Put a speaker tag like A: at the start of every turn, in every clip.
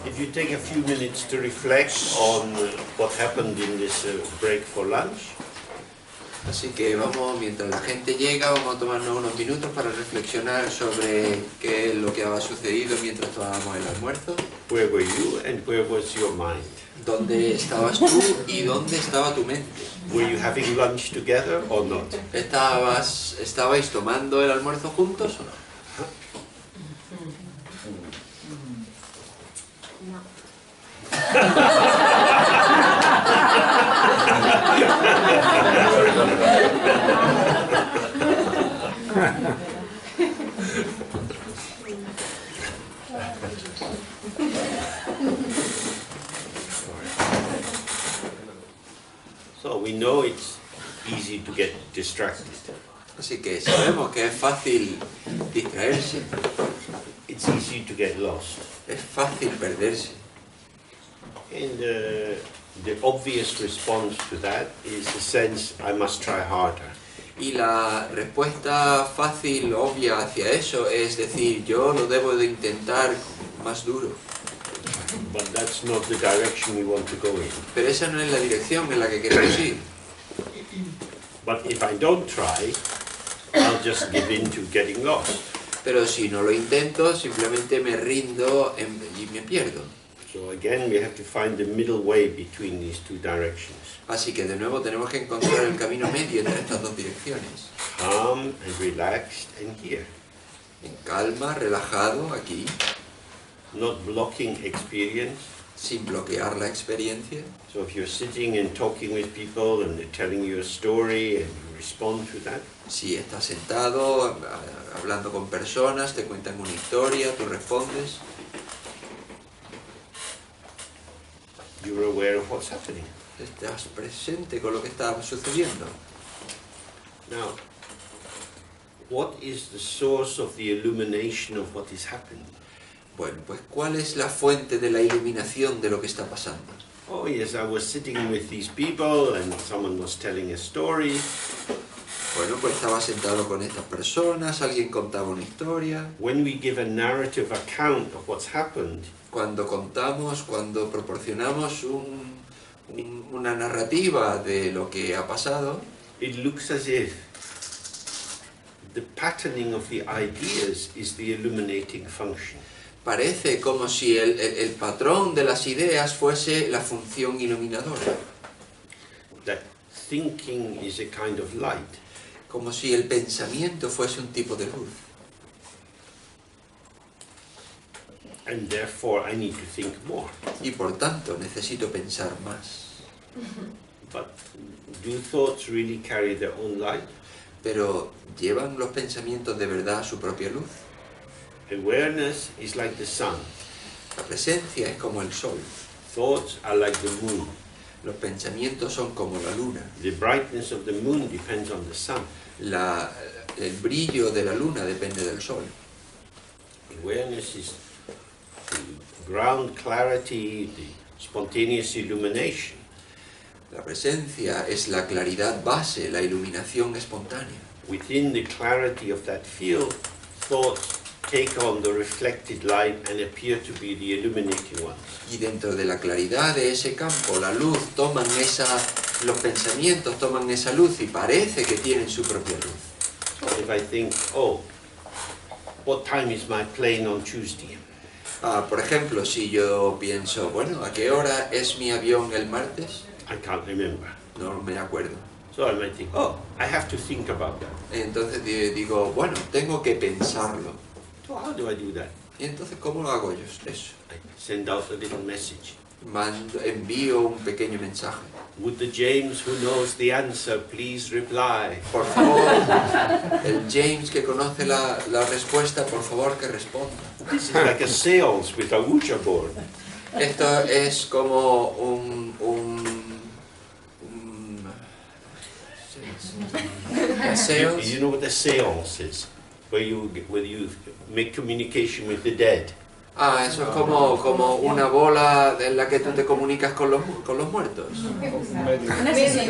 A: If you take a few minutes to reflect on what happened in this break for lunch.
B: Así que vamos, mientras la gente llega, vamos a tomarnos unos minutos para reflexionar sobre qué es lo que había sucedido mientras tomábamos el almuerzo.
A: Where were you and where was your mind?
B: ¿Dónde estabas tú y dónde estaba tu mente?
A: Were you having lunch together or not?
B: ¿Estabais tomando el almuerzo juntos o no?
A: So we know it's easy to get distracted.
B: Así que sabemos que es fácil distraerse.
A: It's easy to get lost.
B: Es fácil perderse.
A: And the obvious response to that is the sense I must try harder.
B: Y la respuesta fácil, obvia hacia eso es decir, yo lo debo de intentar más duro.
A: But that's not the direction we want to go in.
B: Pero esa no es la dirección en la que queremos ir.
A: But if I don't try, I'll just give in to getting lost.
B: Pero si no lo intento, simplemente me rindo y me pierdo.
A: So again, we have to find the middle way between these two directions.
B: Así que de nuevo tenemos que encontrar el camino medio entre estas dos direcciones.
A: Calm and relaxed and here.
B: En calma, relajado, aquí,
A: Not blocking experience.
B: sin bloquear la experiencia.
A: So if you're sitting and talking with people and they're telling you a story and you respond to that,
B: Si estás sentado, hablando con personas, te cuentan una historia, tú respondes,
A: you're aware of what's happening.
B: estás presente con lo que está sucediendo.
A: Now, what is the source of the illumination of what is happening?
B: Bueno, pues ¿cuál es la fuente de la iluminación de lo que está pasando?
A: Oh yes, I was sitting with these people and someone was telling a story.
B: Bueno, pues estaba sentado con estas personas, alguien contaba una historia.
A: When we give a narrative account of what's happened,
B: Cuando proporcionamos una narrativa de lo que ha pasado,
A: it looks as if the patterning of the ideas is the illuminating function.
B: parece como si el patrón de las ideas fuese la función iluminadora.
A: That thinking is a kind of light.
B: Como si el pensamiento fuese un tipo de luz.
A: And therefore I need to think more.
B: Y por tanto necesito pensar más.
A: But do thoughts really carry their own light?
B: Pero ¿llevan los pensamientos de verdad su propia luz?
A: Awareness is like the sun.
B: La presencia es como el sol.
A: Thoughts are like the moon.
B: Los pensamientos son como la luna.
A: The brightness of the moon depends on the sun.
B: El brillo de la luna depende del sol.
A: Awareness is the ground clarity, the spontaneous illumination.
B: La presencia es la claridad base, la iluminación espontánea.
A: Within the clarity of that field, thoughts take on the reflected light and appear to be the illuminating ones.
B: Y dentro de la claridad de ese campo, la luz, los pensamientos toman esa luz y parece que tienen su propia luz.
A: If I think, oh, what time is my plane on Tuesday?
B: Por ejemplo, si yo pienso, bueno, ¿a qué hora es mi avión el martes?
A: I can't remember.
B: No me acuerdo.
A: So I might think, oh, I have to think about that.
B: Entonces digo, bueno, tengo que pensarlo.
A: So how do I do that?
B: Y entonces, ¿cómo lo hago yo eso?
A: I send out a little message.
B: Envío un pequeño mensaje.
A: Would the James who knows the answer please reply?
B: Por favor, el James que conoce la respuesta, por favor que responda.
A: This is like a seance with a Ouija board.
B: Esto es como seance.
A: You know what a seance is? Where you make communication with the dead.
B: Eso es como una bola en la que tú te comunicas con los muertos.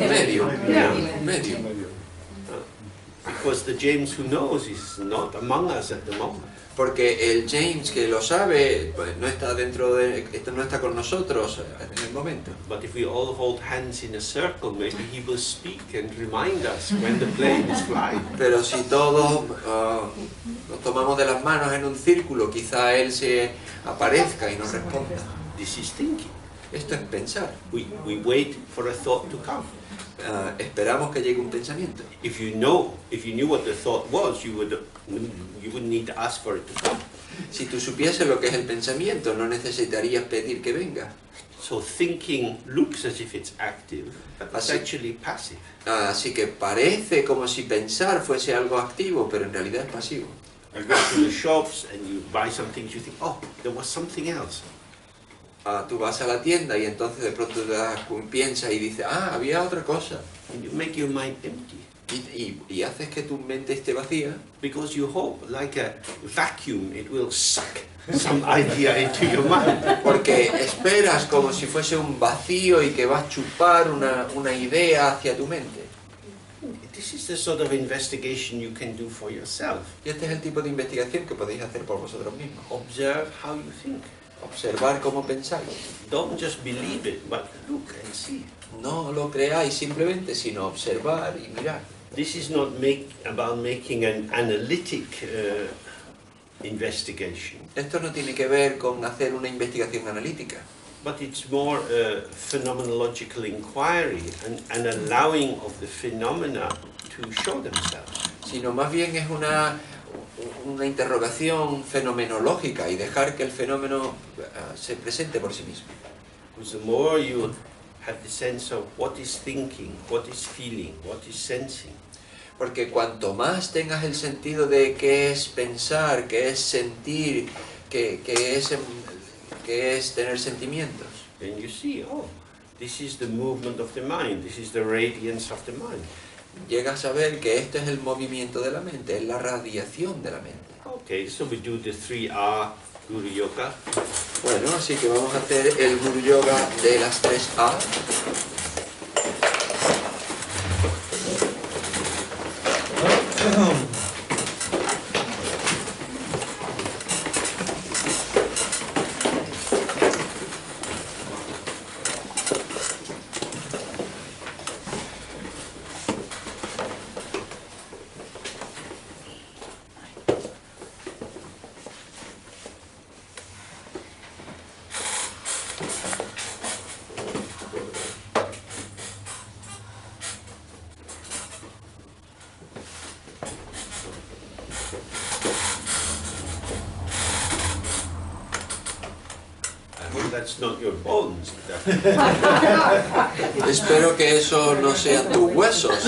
B: Medio.
A: Because the James who knows is not among us at the moment.
B: Porque el James que lo sabe pues, no está no está con nosotros en el momento.
A: But if we all hold hands in a circle, maybe he will speak and remind us when the plane is flying.
B: Pero si todos nos tomamos de las manos en un círculo, quizá él se aparezca y nos responda.
A: This is thinking.
B: Esto es pensar.
A: We wait for a thought to come.
B: Esperamos que llegue un pensamiento.
A: If you knew what the thought was, you wouldn't need to ask for it to come.
B: Si tú supieses lo que es el pensamiento, no necesitarías pedir que venga.
A: So thinking looks as if it's active, but it's actually passive.
B: Así que parece como si pensar fuese algo activo, pero en realidad es pasivo.
A: You go to the shops and you buy some things, you think, oh, there was something else.
B: Tú vas a la tienda y entonces de pronto piensas y dices, había otra cosa.
A: And you make your mind empty.
B: Y haces que tu mente esté vacía.
A: Because you hope, like a vacuum, it will suck some idea into your mind.
B: Porque esperas como si fuese un vacío y que vas a chupar una idea hacia tu mente.
A: This is the sort of investigation you can do for yourself.
B: Y este es el tipo de investigación que podéis hacer por vosotros mismos.
A: Observe how you think.
B: Observar cómo pensáis.
A: Don't just believe it, but look and see.
B: No lo creáis simplemente, sino observar y mirar.
A: This is not about making an analytic investigation.
B: Esto no tiene que ver con hacer una investigación analítica.
A: But it's more a phenomenological inquiry and allowing of the phenomena to show themselves.
B: Sino más bien es una interrogación fenomenológica y dejar que el fenómeno se presente por sí mismo.
A: Because the more you have the sense of what is thinking, what is feeling, what is sensing,
B: porque cuanto más tengas el sentido de qué es pensar, qué es sentir, qué es tener sentimientos,
A: then you see, oh, this is the movement of the mind, this is the radiance of the mind.
B: llegas a ver que esto es el movimiento de la mente, es la radiación de la mente.
A: Okay, so we do the 3R Guru Yoga.
B: Bueno, así que vamos a hacer el Guru Yoga de las 3A.
A: That's not your bones.
B: Espero que eso no sean tus huesos.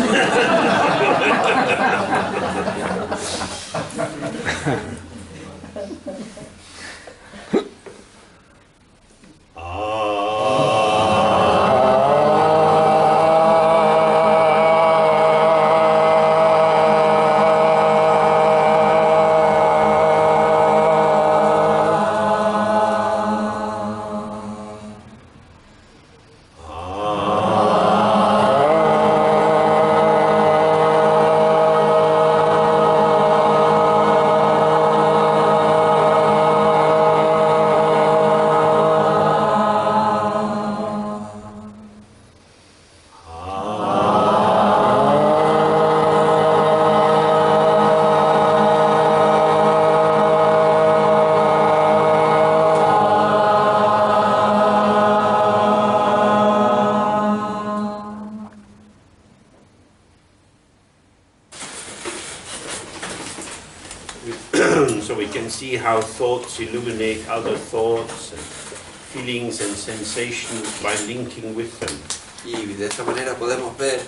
A: So we can see how thoughts illuminate other thoughts, and feelings and sensations by linking with them.
B: Y de esta manera podemos ver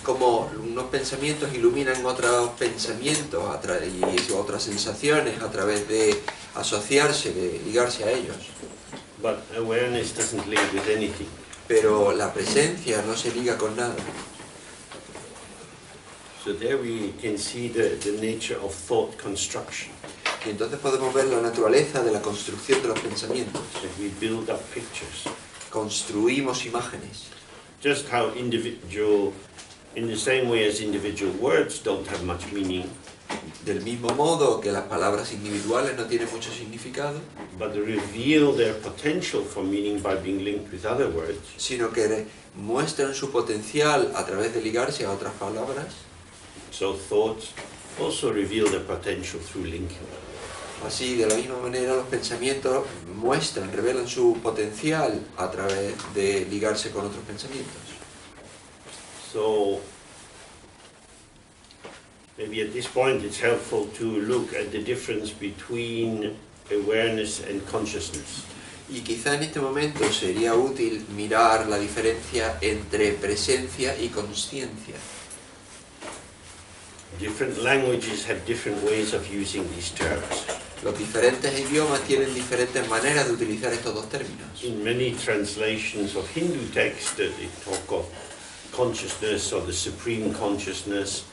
B: cómo unos pensamientos iluminan otros pensamientos y otras sensaciones a través de asociarse, de ligarse a ellos.
A: But awareness doesn't link with anything.
B: Pero la presencia no se liga con nada.
A: So there we can see the nature of thought construction.
B: Y entonces podemos ver la naturaleza de la construcción de los pensamientos.
A: That we build up pictures.
B: Construimos imágenes.
A: Just how individual In the same way as individual words don't have much meaning,
B: Del mismo modo que las palabras individuales no tienen mucho significado,
A: but they reveal their potential for meaning by being linked with other words,
B: sino que muestran su potencial a través de ligarse a otras palabras,
A: so thoughts also reveal their potential through linking.
B: así de la misma manera los pensamientos muestran, revelan su potencial a través de ligarse con otros pensamientos.
A: So maybe at this point it's helpful to look at the difference between awareness and consciousness.
B: Y quizá en este momento sería útil mirar la diferencia entre presencia y consciencia.
A: Different languages have different ways of using these terms.
B: Los diferentes idiomas tienen diferentes maneras de utilizar estos dos términos.
A: In many translations of Hindu texts, they talk of consciousness or the supreme consciousness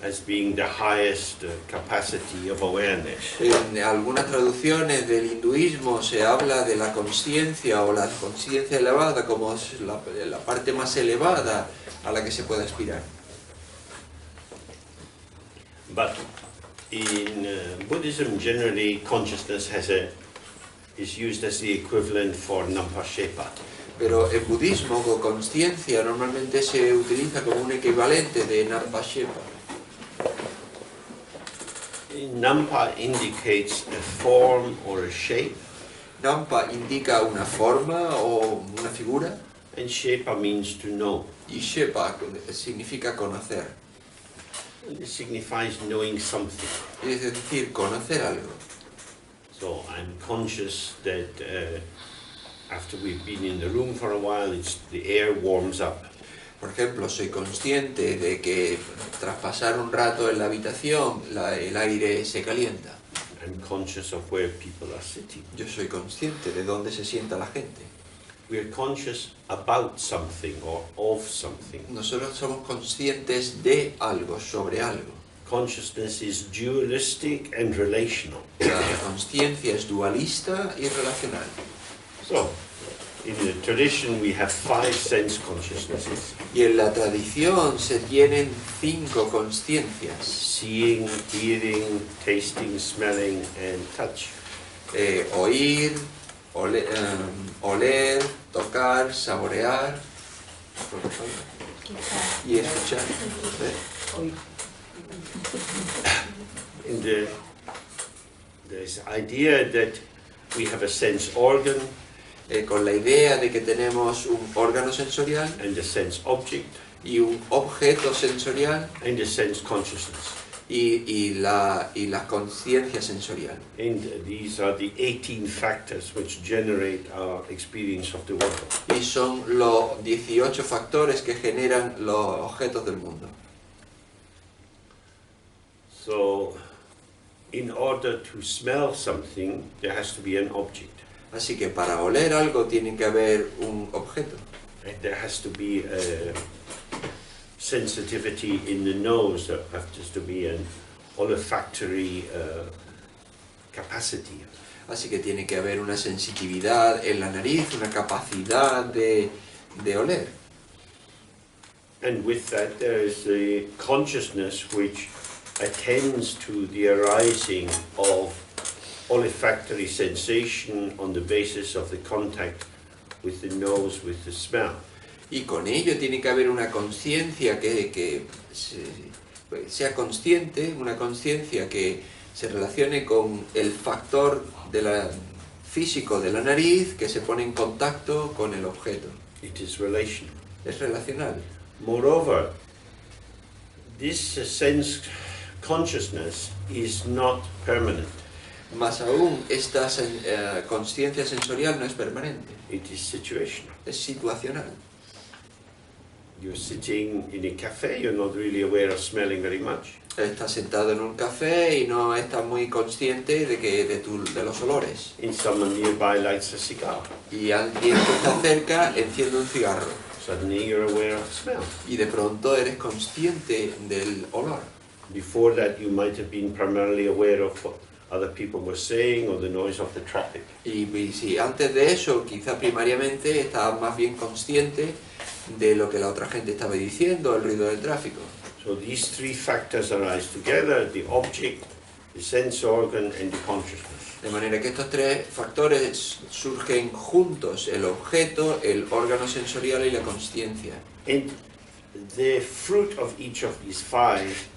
A: as being the highest capacity of awareness.
B: En algunas traducciones del hinduismo se habla de la conciencia o la conciencia elevada como la parte más elevada a la que se puede aspirar.
A: But in Buddhism, generally, consciousness is used as the equivalent for Nampa Shepa.
B: Pero en budismo, con conciencia normalmente se utiliza como un equivalente de Nampa Shepa.
A: Nampa indicates a form or a shape,
B: Nampa indica una forma o una figura
A: and Shepa means to know.
B: y Shepa significa conocer,
A: This signifies knowing something.
B: es decir, conocer algo.
A: So I'm conscious that after we've been in the room for a while, the air warms up.
B: Por ejemplo, soy consciente de que tras pasar un rato en la habitación el aire se calienta.
A: I'm conscious of where people are sitting.
B: Yo soy consciente de dónde se sienta la gente.
A: We're conscious about something or of something.
B: Nosotros somos conscientes de algo, sobre algo.
A: Consciousness is dualistic and relational.
B: La consciencia es dualista y relacional.
A: So, in the tradition we have 5 sense consciousnesses.
B: Y en la tradición se tienen 5 consciencias.
A: Seeing, hearing, tasting, smelling and touch.
B: Oír, oler, tocar, saborear y escuchar.
A: In there's idea that we have a sense organ
B: Con la idea de que tenemos un órgano sensorial
A: and a sense object
B: y un objeto sensorial
A: and a sense consciousness.
B: y la conciencia sensorial.
A: And these are the 18 factors which generate our experience of the world.
B: Y son los 18 factores que generan los objetos del mundo.
A: So, in order to smell something, there has to be an object.
B: Así que para oler algo tiene que haber un objeto.
A: And there has to be a sensitivity in the nose, there has to be an olfactory capacity.
B: Así que tiene que haber una sensitividad en la nariz, una capacidad de oler.
A: And with that there is the consciousness which attends to the arising of olfactory sensation on the basis of the contact with the nose, with the smell.
B: Y con ello tiene que haber una conciencia que sea consciente, una conciencia que se relacione con el factor físico de la nariz que se pone en contacto con el objeto.
A: It is relational.
B: Es relacional.
A: Moreover, this sense consciousness is not permanent.
B: Más aún, esta conciencia sensorial no es permanente,
A: It is situational.
B: es situacional.
A: You're sitting in a cafe, you're not really aware of smelling very much.
B: Estás sentado en un café y no estás muy consciente de los olores.
A: And someone nearby lights a cigar.
B: Y alguien que está cerca enciende un cigarro.
A: Suddenly you're aware of the smell.
B: Y de pronto eres consciente del olor.
A: Before that you might have been primarily aware of what other people were saying or the noise of the traffic.
B: Y si antes de eso, quizá primariamente, estabas más bien consciente de lo que la otra gente estaba diciendo, el ruido del tráfico.
A: So these three factors arise together: the object, the sense organ, and the consciousness.
B: De manera que estos tres factores surgen juntos: el objeto, el órgano sensorial y la consciencia.
A: And the fruit of each of these five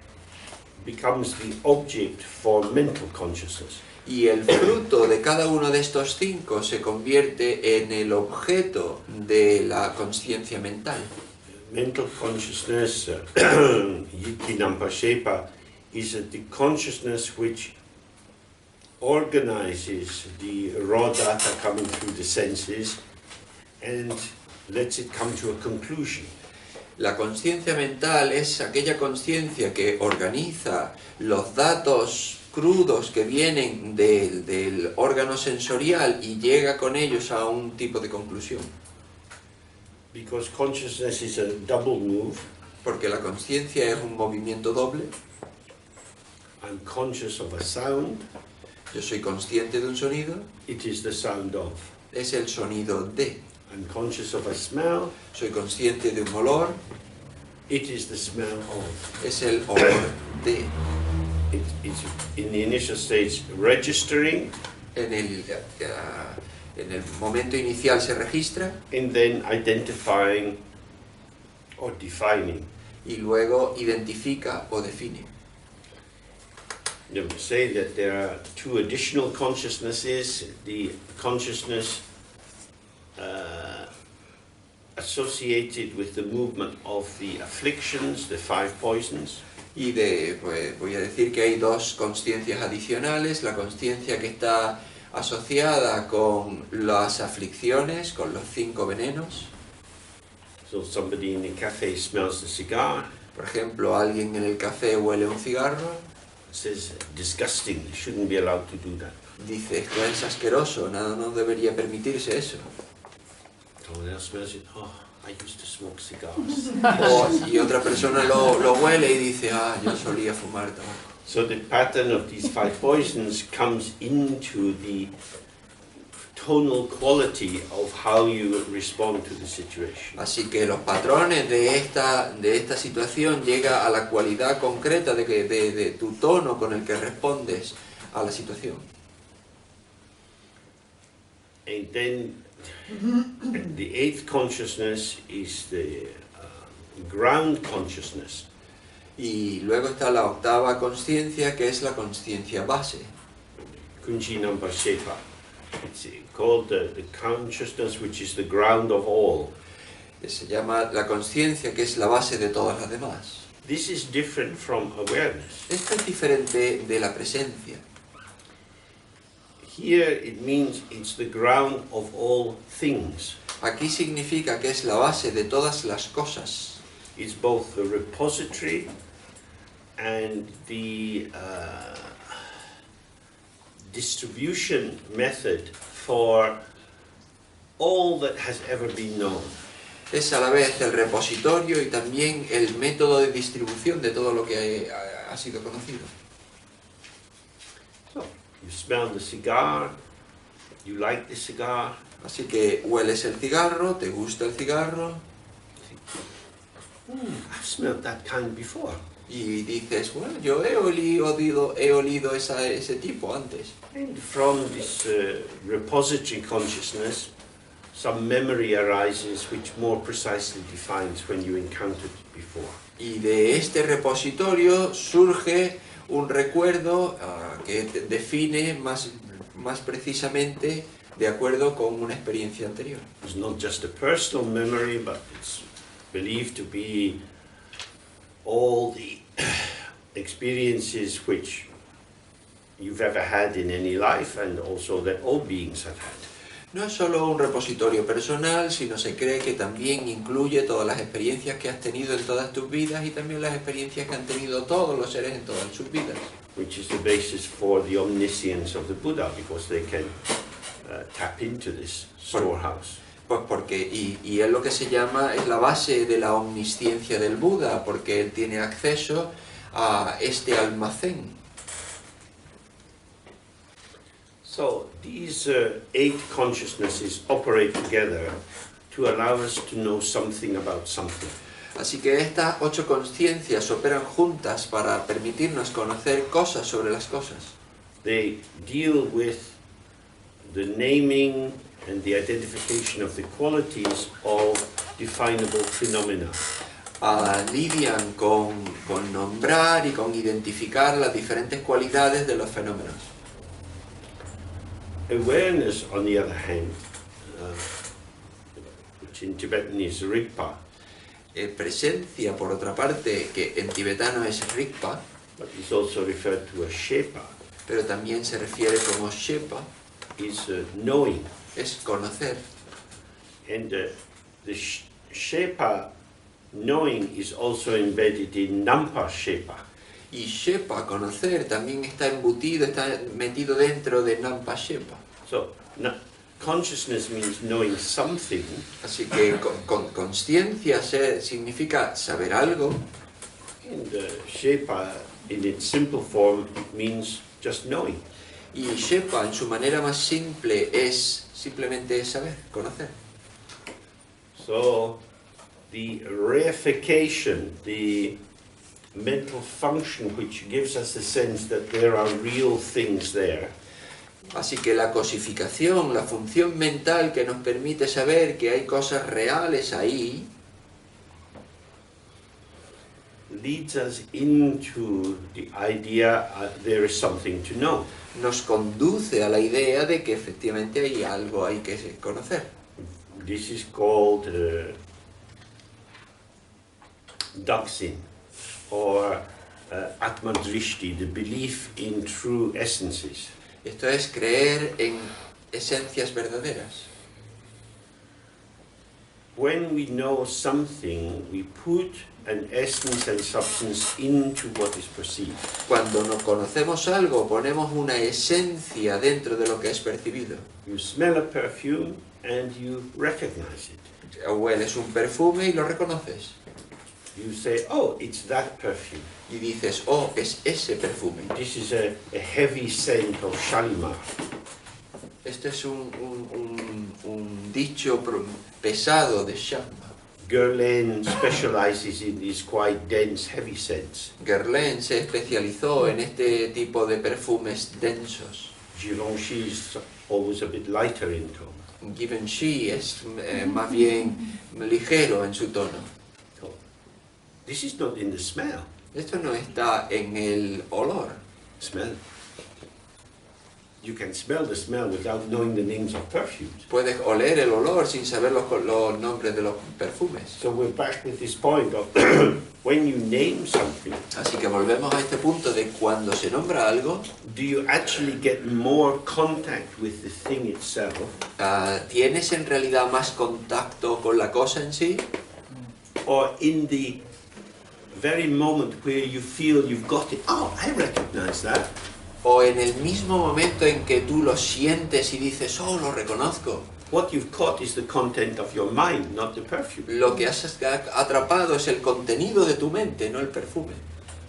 A: becomes the object for mental consciousness.
B: Y el fruto de cada uno de estos cinco se convierte en el objeto de la consciencia mental.
A: Mental consciousness, Yitinampa Shepa, is the consciousness which organizes the raw data coming through the senses and lets it come to a conclusion.
B: La consciencia mental es aquella consciencia que organiza los datos crudos que vienen del órgano sensorial y llega con ellos a un tipo de conclusión.
A: Because consciousness is a double move.
B: Porque la consciencia es un movimiento doble.
A: I'm conscious of a sound.
B: Yo soy consciente de un sonido.
A: It is the sound of.
B: Es el sonido de.
A: I'm conscious of a smell.
B: Soy consciente de un olor.
A: It is the smell of.
B: Es el olor de.
A: It's in the initial stage registering.
B: En el momento inicial se registra.
A: And then identifying or defining.
B: Y luego identifica o define.
A: You know, say that there are two additional consciousnesses: the consciousness associated with the movement of the afflictions, the five poisons.
B: Y pues, voy a decir que hay dos consciencias adicionales: la consciencia que está asociada con las aflicciones, con los 5 venenos.
A: So somebody in the cafe smells the cigar.
B: Por ejemplo, alguien en el café huele un cigarro.
A: Says disgusting, shouldn't be allowed to do that.
B: Dice, esto es asqueroso, no debería permitirse eso.
A: Someone else smells it. Oh, I used to smoke cigars.
B: Y otra persona lo huele y dice, yo solía fumar tabaco.
A: So the pattern of these five poisons comes into the tonal quality of how you respond to the situation.
B: Así que los patrones de esta situación llega a la cualidad concreta de tu tono con el que respondes a la situación.
A: And then the eighth consciousness is the ground consciousness.
B: Y luego está la octava consciencia, que es la consciencia base.
A: Kunji Nampa Shepa. It's called the consciousness which is the ground of all.
B: Se llama la consciencia, que es la base de todas las demás.
A: This is different from awareness.
B: Esto es diferente de la presencia.
A: Here it means it's the ground of all things.
B: Aquí significa que es la base de todas las cosas.
A: It's both the repository and the distribution method for all that has ever been known.
B: Es a la vez el repositorio y también el método de distribución de todo lo que ha sido conocido.
A: So, you smell the cigar, you like the cigar.
B: Así que hueles el cigarro, te gusta el cigarro.
A: I've smelled that kind before.
B: Y dices, bueno, yo he olido ese tipo antes.
A: And from this repository consciousness, some memory arises which more precisely defines when you encountered it before.
B: Y de este repositorio surge un recuerdo que define más precisamente de acuerdo con una experiencia anterior.
A: It's not just a personal memory, but it's believed to be all the experiences which you've ever had in any life and also that all beings have had.
B: No es solo un repositorio personal, sino se cree que también incluye todas las experiencias que has tenido en todas tus vidas y también las experiencias que han tenido todos los seres en todas sus vidas.
A: Which is the basis for the omniscience of the Buddha, because they can tap into this storehouse.
B: Pues porque, y es lo que se llama, es la base de la omnisciencia del Buda, porque él tiene acceso a este almacén.
A: So these 8 consciousnesses operate together to allow us to know something about something.
B: Así que estas 8 conciencias operan juntas para permitirnos conocer cosas sobre las cosas.
A: They deal with the naming and the identification of the qualities of definable phenomena.
B: Lidian con nombrar y con identificar las diferentes cualidades de los fenómenos.
A: Awareness, on the other hand, which in Tibetan is Rigpa,
B: Presencia, por otra parte, que en tibetano es Rigpa,
A: but is also referred to as Shepa,
B: pero también se refiere como Shepa,
A: is knowing.
B: es conocer.
A: And the Shepa knowing is also embedded in Nampa Shepa.
B: Y Shepa, conocer, también está embutido, está metido dentro de Nampa Shepa.
A: So consciousness means knowing something,
B: Así que consciencia significa saber algo,
A: and Shepa in its simple form means just knowing.
B: y Shepa en su manera más simple es simplemente saber, conocer.
A: So the reification, the mental function which gives us the sense that there are real things there,
B: Así que la cosificación, la función mental que nos permite saber que hay cosas reales ahí,
A: leads us into the idea there is something to know.
B: nos conduce a la idea de que efectivamente hay algo ahí que conocer.
A: This is called Daksin, or Atmadrishti, the belief in true essences.
B: Esto es creer en esencias verdaderas.
A: When we know something, we put an essence and substance into what is perceived.
B: Cuando no conocemos algo, ponemos una esencia dentro de lo que es percibido.
A: You smell a perfume and you recognize it.
B: Hueles un perfume y lo reconoces.
A: You say, oh, it's that perfume.
B: Y dices, oh, es ese perfume.
A: This is a heavy scent of Shalimar.
B: Esto es un dicho pesado de Shamma.
A: Guerlain specializes in these quite dense, heavy scents.
B: Guerlain se especializó en este tipo de perfumes densos.
A: Givenchy is always a bit lighter in tone.
B: Givenchy es más bien ligero en su tono.
A: So, this is not in the smell.
B: Esto no está en el olor.
A: Smell. You can smell the smell without knowing the names of perfumes.
B: Puedes oler el olor sin saber los nombres de los perfumes.
A: So we're back with this point of when you name something,
B: Así que volvemos a este punto de cuando se nombra algo,
A: do you actually get more contact with the thing itself,
B: ¿tienes en realidad más contacto con la cosa en sí?
A: or in the very moment where you feel you've got it, oh, I recognize that,
B: ¿O en el mismo momento en que tú lo sientes y dices, oh, lo reconozco?
A: what you've caught is the content of your mind, not the perfume.
B: Lo que has atrapado es el contenido de tu mente, no el perfume.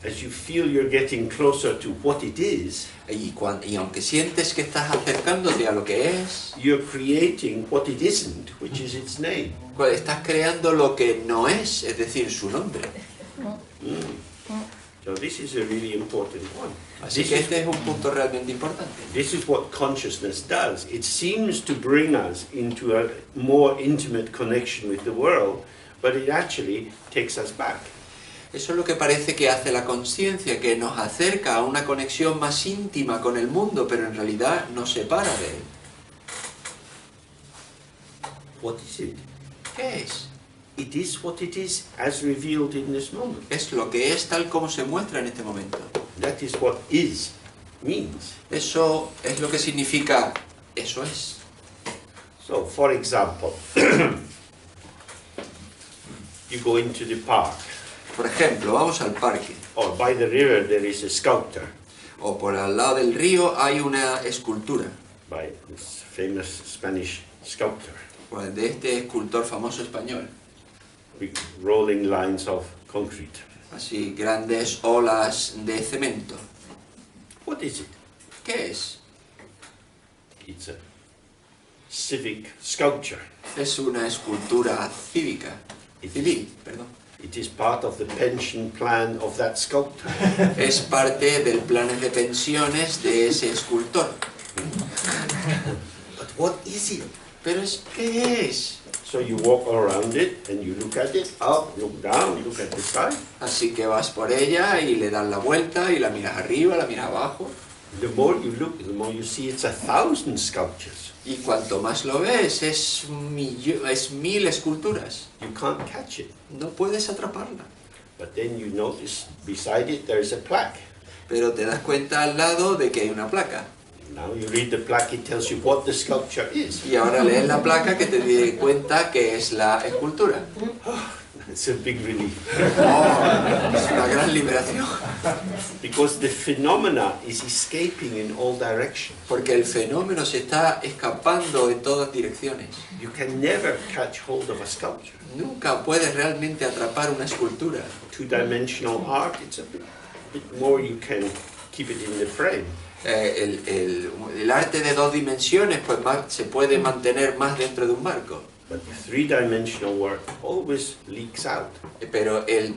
A: As you feel you're getting closer to what it is,
B: Y aunque sientes que estás acercándote a lo que es,
A: you're creating what it isn't, which is its name.
B: estás creando lo que no es decir, su nombre.
A: So this is a really important one.
B: Así que este es un punto realmente importante.
A: This is what consciousness does. It seems to bring us into a more intimate connection with the world, but it actually takes us back.
B: Eso es lo que parece que hace la conciencia, que nos acerca a una conexión más íntima con el mundo, pero en realidad nos separa de él.
A: What is it?
B: ¿Qué es?
A: It is what it is as revealed in this moment.
B: Es lo que es tal como se muestra en este momento.
A: That is what is means.
B: Eso es lo que significa, eso es.
A: So, for example, you go into the park,
B: Por ejemplo, vamos al parque,
A: or by the river there is a sculptor
B: o por al lado del río hay una escultura,
A: by this famous Spanish sculptor,
B: pues, de este escultor famoso español.
A: with rolling lines of concrete.
B: Así, grandes olas de cemento.
A: What is it?
B: ¿Qué es?
A: It's a civic sculpture.
B: Es una escultura cívica. Civil, perdón.
A: It is part of the pension plan of that sculptor.
B: Es parte del plan de pensiones de ese escultor.
A: But what is it?
B: Pero ¿qué es?
A: So you walk around it and you look at it, up, look down, look at the side.
B: Así que vas por ella y le das la vuelta y la miras arriba, la miras abajo.
A: The more you look, the more you see it's 1,000 sculptures.
B: Y cuanto más lo ves, es 1000 esculturas.
A: You can't catch it.
B: No puedes atraparla.
A: But then you notice beside it there is a plaque.
B: Pero te das cuenta al lado de que hay una placa.
A: Now you read the plaque, it tells you what the sculpture is.
B: Y ahora lees la placa que te da cuenta que es la escultura.
A: It's a big relief.
B: Oh, es una gran liberación.
A: Because the phenomena is escaping in all directions.
B: Porque el fenómeno se está escapando en todas direcciones.
A: You can never catch hold of a sculpture.
B: Nunca puedes realmente atrapar una escultura.
A: Two-dimensional art, it's a bit more you can keep it in the frame.
B: El arte de 2 dimensiones pues se puede mantener más dentro de un marco.
A: But the three-dimensional work always leaks out.
B: Pero el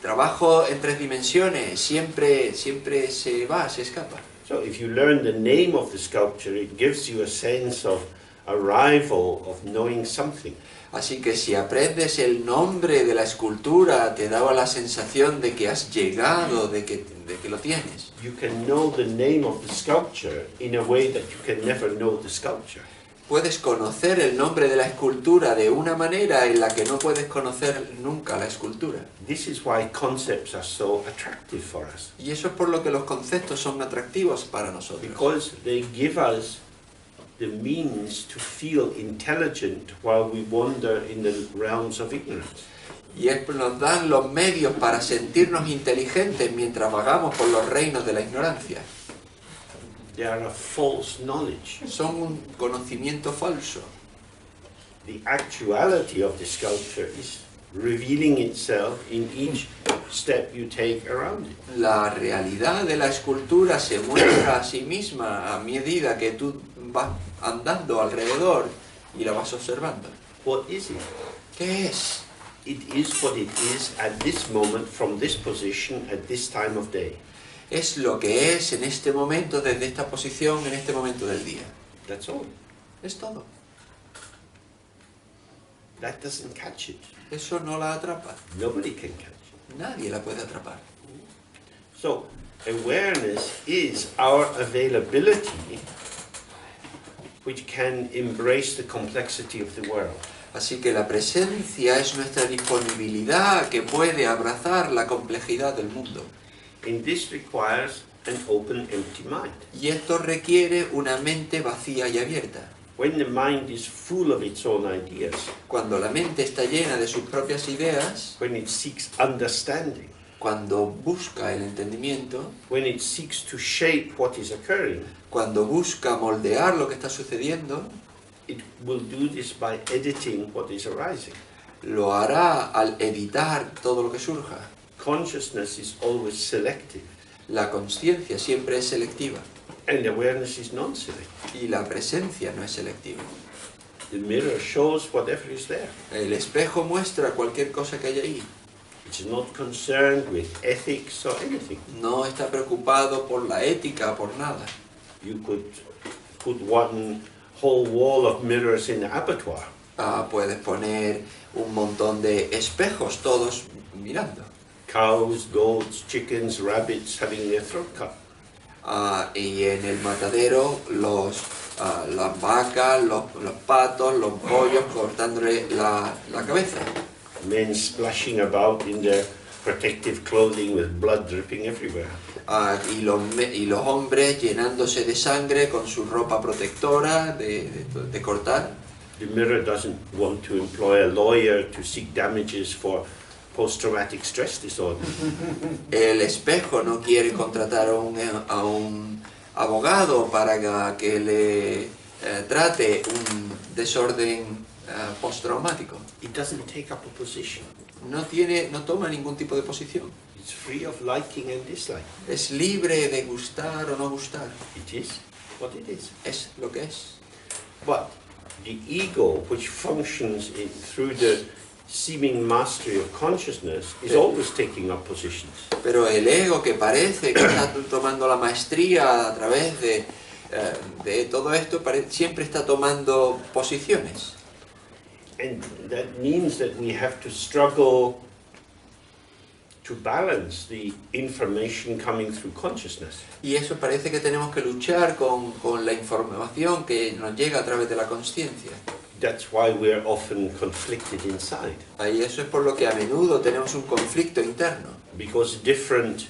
B: trabajo en 3 dimensiones siempre se escapa.
A: So if you learn the name of the sculpture, it gives you a sense of arrival, of knowing something.
B: Así que si aprendes el nombre de la escultura, te daba la sensación de que has llegado, de que lo tienes.
A: You can know the name of the sculpture in a way that you can never know the sculpture.
B: Puedes conocer el nombre de la escultura de una manera en la que no puedes conocer nunca la escultura.
A: This is why concepts are so attractive for us.
B: Y eso es por lo que los conceptos son atractivos para nosotros.
A: Because they give us the means to feel intelligent while we wander in the realms of ignorance.
B: Y nos dan los medios para sentirnos inteligentes mientras vagamos por los reinos de la ignorancia.
A: They are a false knowledge.
B: Son un conocimiento falso.
A: The actuality of the sculpture is revealing itself in each step you take around it.
B: La realidad de la escultura se muestra a sí misma a medida que tú vas andando alrededor y la vas observando.
A: What is it?
B: ¿Qué es?
A: It is what it is at this moment, from this position, at this time of day.
B: Es lo que es en este momento, desde esta posición, en este momento del día.
A: That's all.
B: Es todo.
A: That doesn't catch it.
B: Eso no la atrapa.
A: Nobody can catch it.
B: Nadie la puede atrapar.
A: So, awareness is our availability which can embrace the complexity of the world.
B: Así que la presencia es nuestra disponibilidad que puede abrazar la complejidad del mundo.
A: And this requires an open, empty mind.
B: Y esto requiere una mente vacía y abierta.
A: When the mind is full of its own ideas,
B: Cuando la mente está llena de sus propias ideas,
A: when it seeks understanding,
B: cuando busca el entendimiento,
A: when it seeks to shape what is occurring,
B: cuando busca moldear lo que está sucediendo,
A: it will do this by editing what is arising.
B: lo hará al editar todo lo que surja.
A: Consciousness is always selective,
B: La consciencia siempre es selectiva
A: and awareness is non-selective.
B: y la presencia no es selectiva.
A: The mirror shows whatever is there.
B: El espejo muestra cualquier cosa que hay ahí.
A: It's not concerned with ethics or anything.
B: No está preocupado por la ética, por nada.
A: You could put one whole wall of mirrors in the abattoir.
B: Puedes poner un montón de espejos, todos mirando.
A: Cows, goats, chickens, rabbits having their throat cut.
B: Y en el matadero las vacas, los patos, los pollos cortándole la cabeza.
A: Men splashing about in their protective clothing with blood dripping everywhere.
B: Y los hombres llenándose de sangre con su ropa protectora de cortar.
A: The mirror doesn't want to employ a lawyer to seek damages for post-traumatic stress disorder.
B: El espejo no quiere contratar a un abogado para que le trate un desorden postraumático.
A: It doesn't take up a position.
B: No toma ningún tipo de posición.
A: It's free of liking and dislike.
B: Es libre de gustar o no gustar.
A: It is what it is.
B: Es lo que es.
A: But the ego, which functions through the seeming mastery of consciousness, is always taking up positions.
B: Pero el ego, que parece que está tomando la maestría a través de todo esto, siempre está tomando posiciones.
A: And that means that we have to struggle to balance the information coming through consciousness.
B: Y eso parece que tenemos que luchar con la información que nos llega a través de la consciencia.
A: That's why we're often conflicted inside.
B: Y eso es por lo que a menudo tenemos un conflicto interno.
A: Because different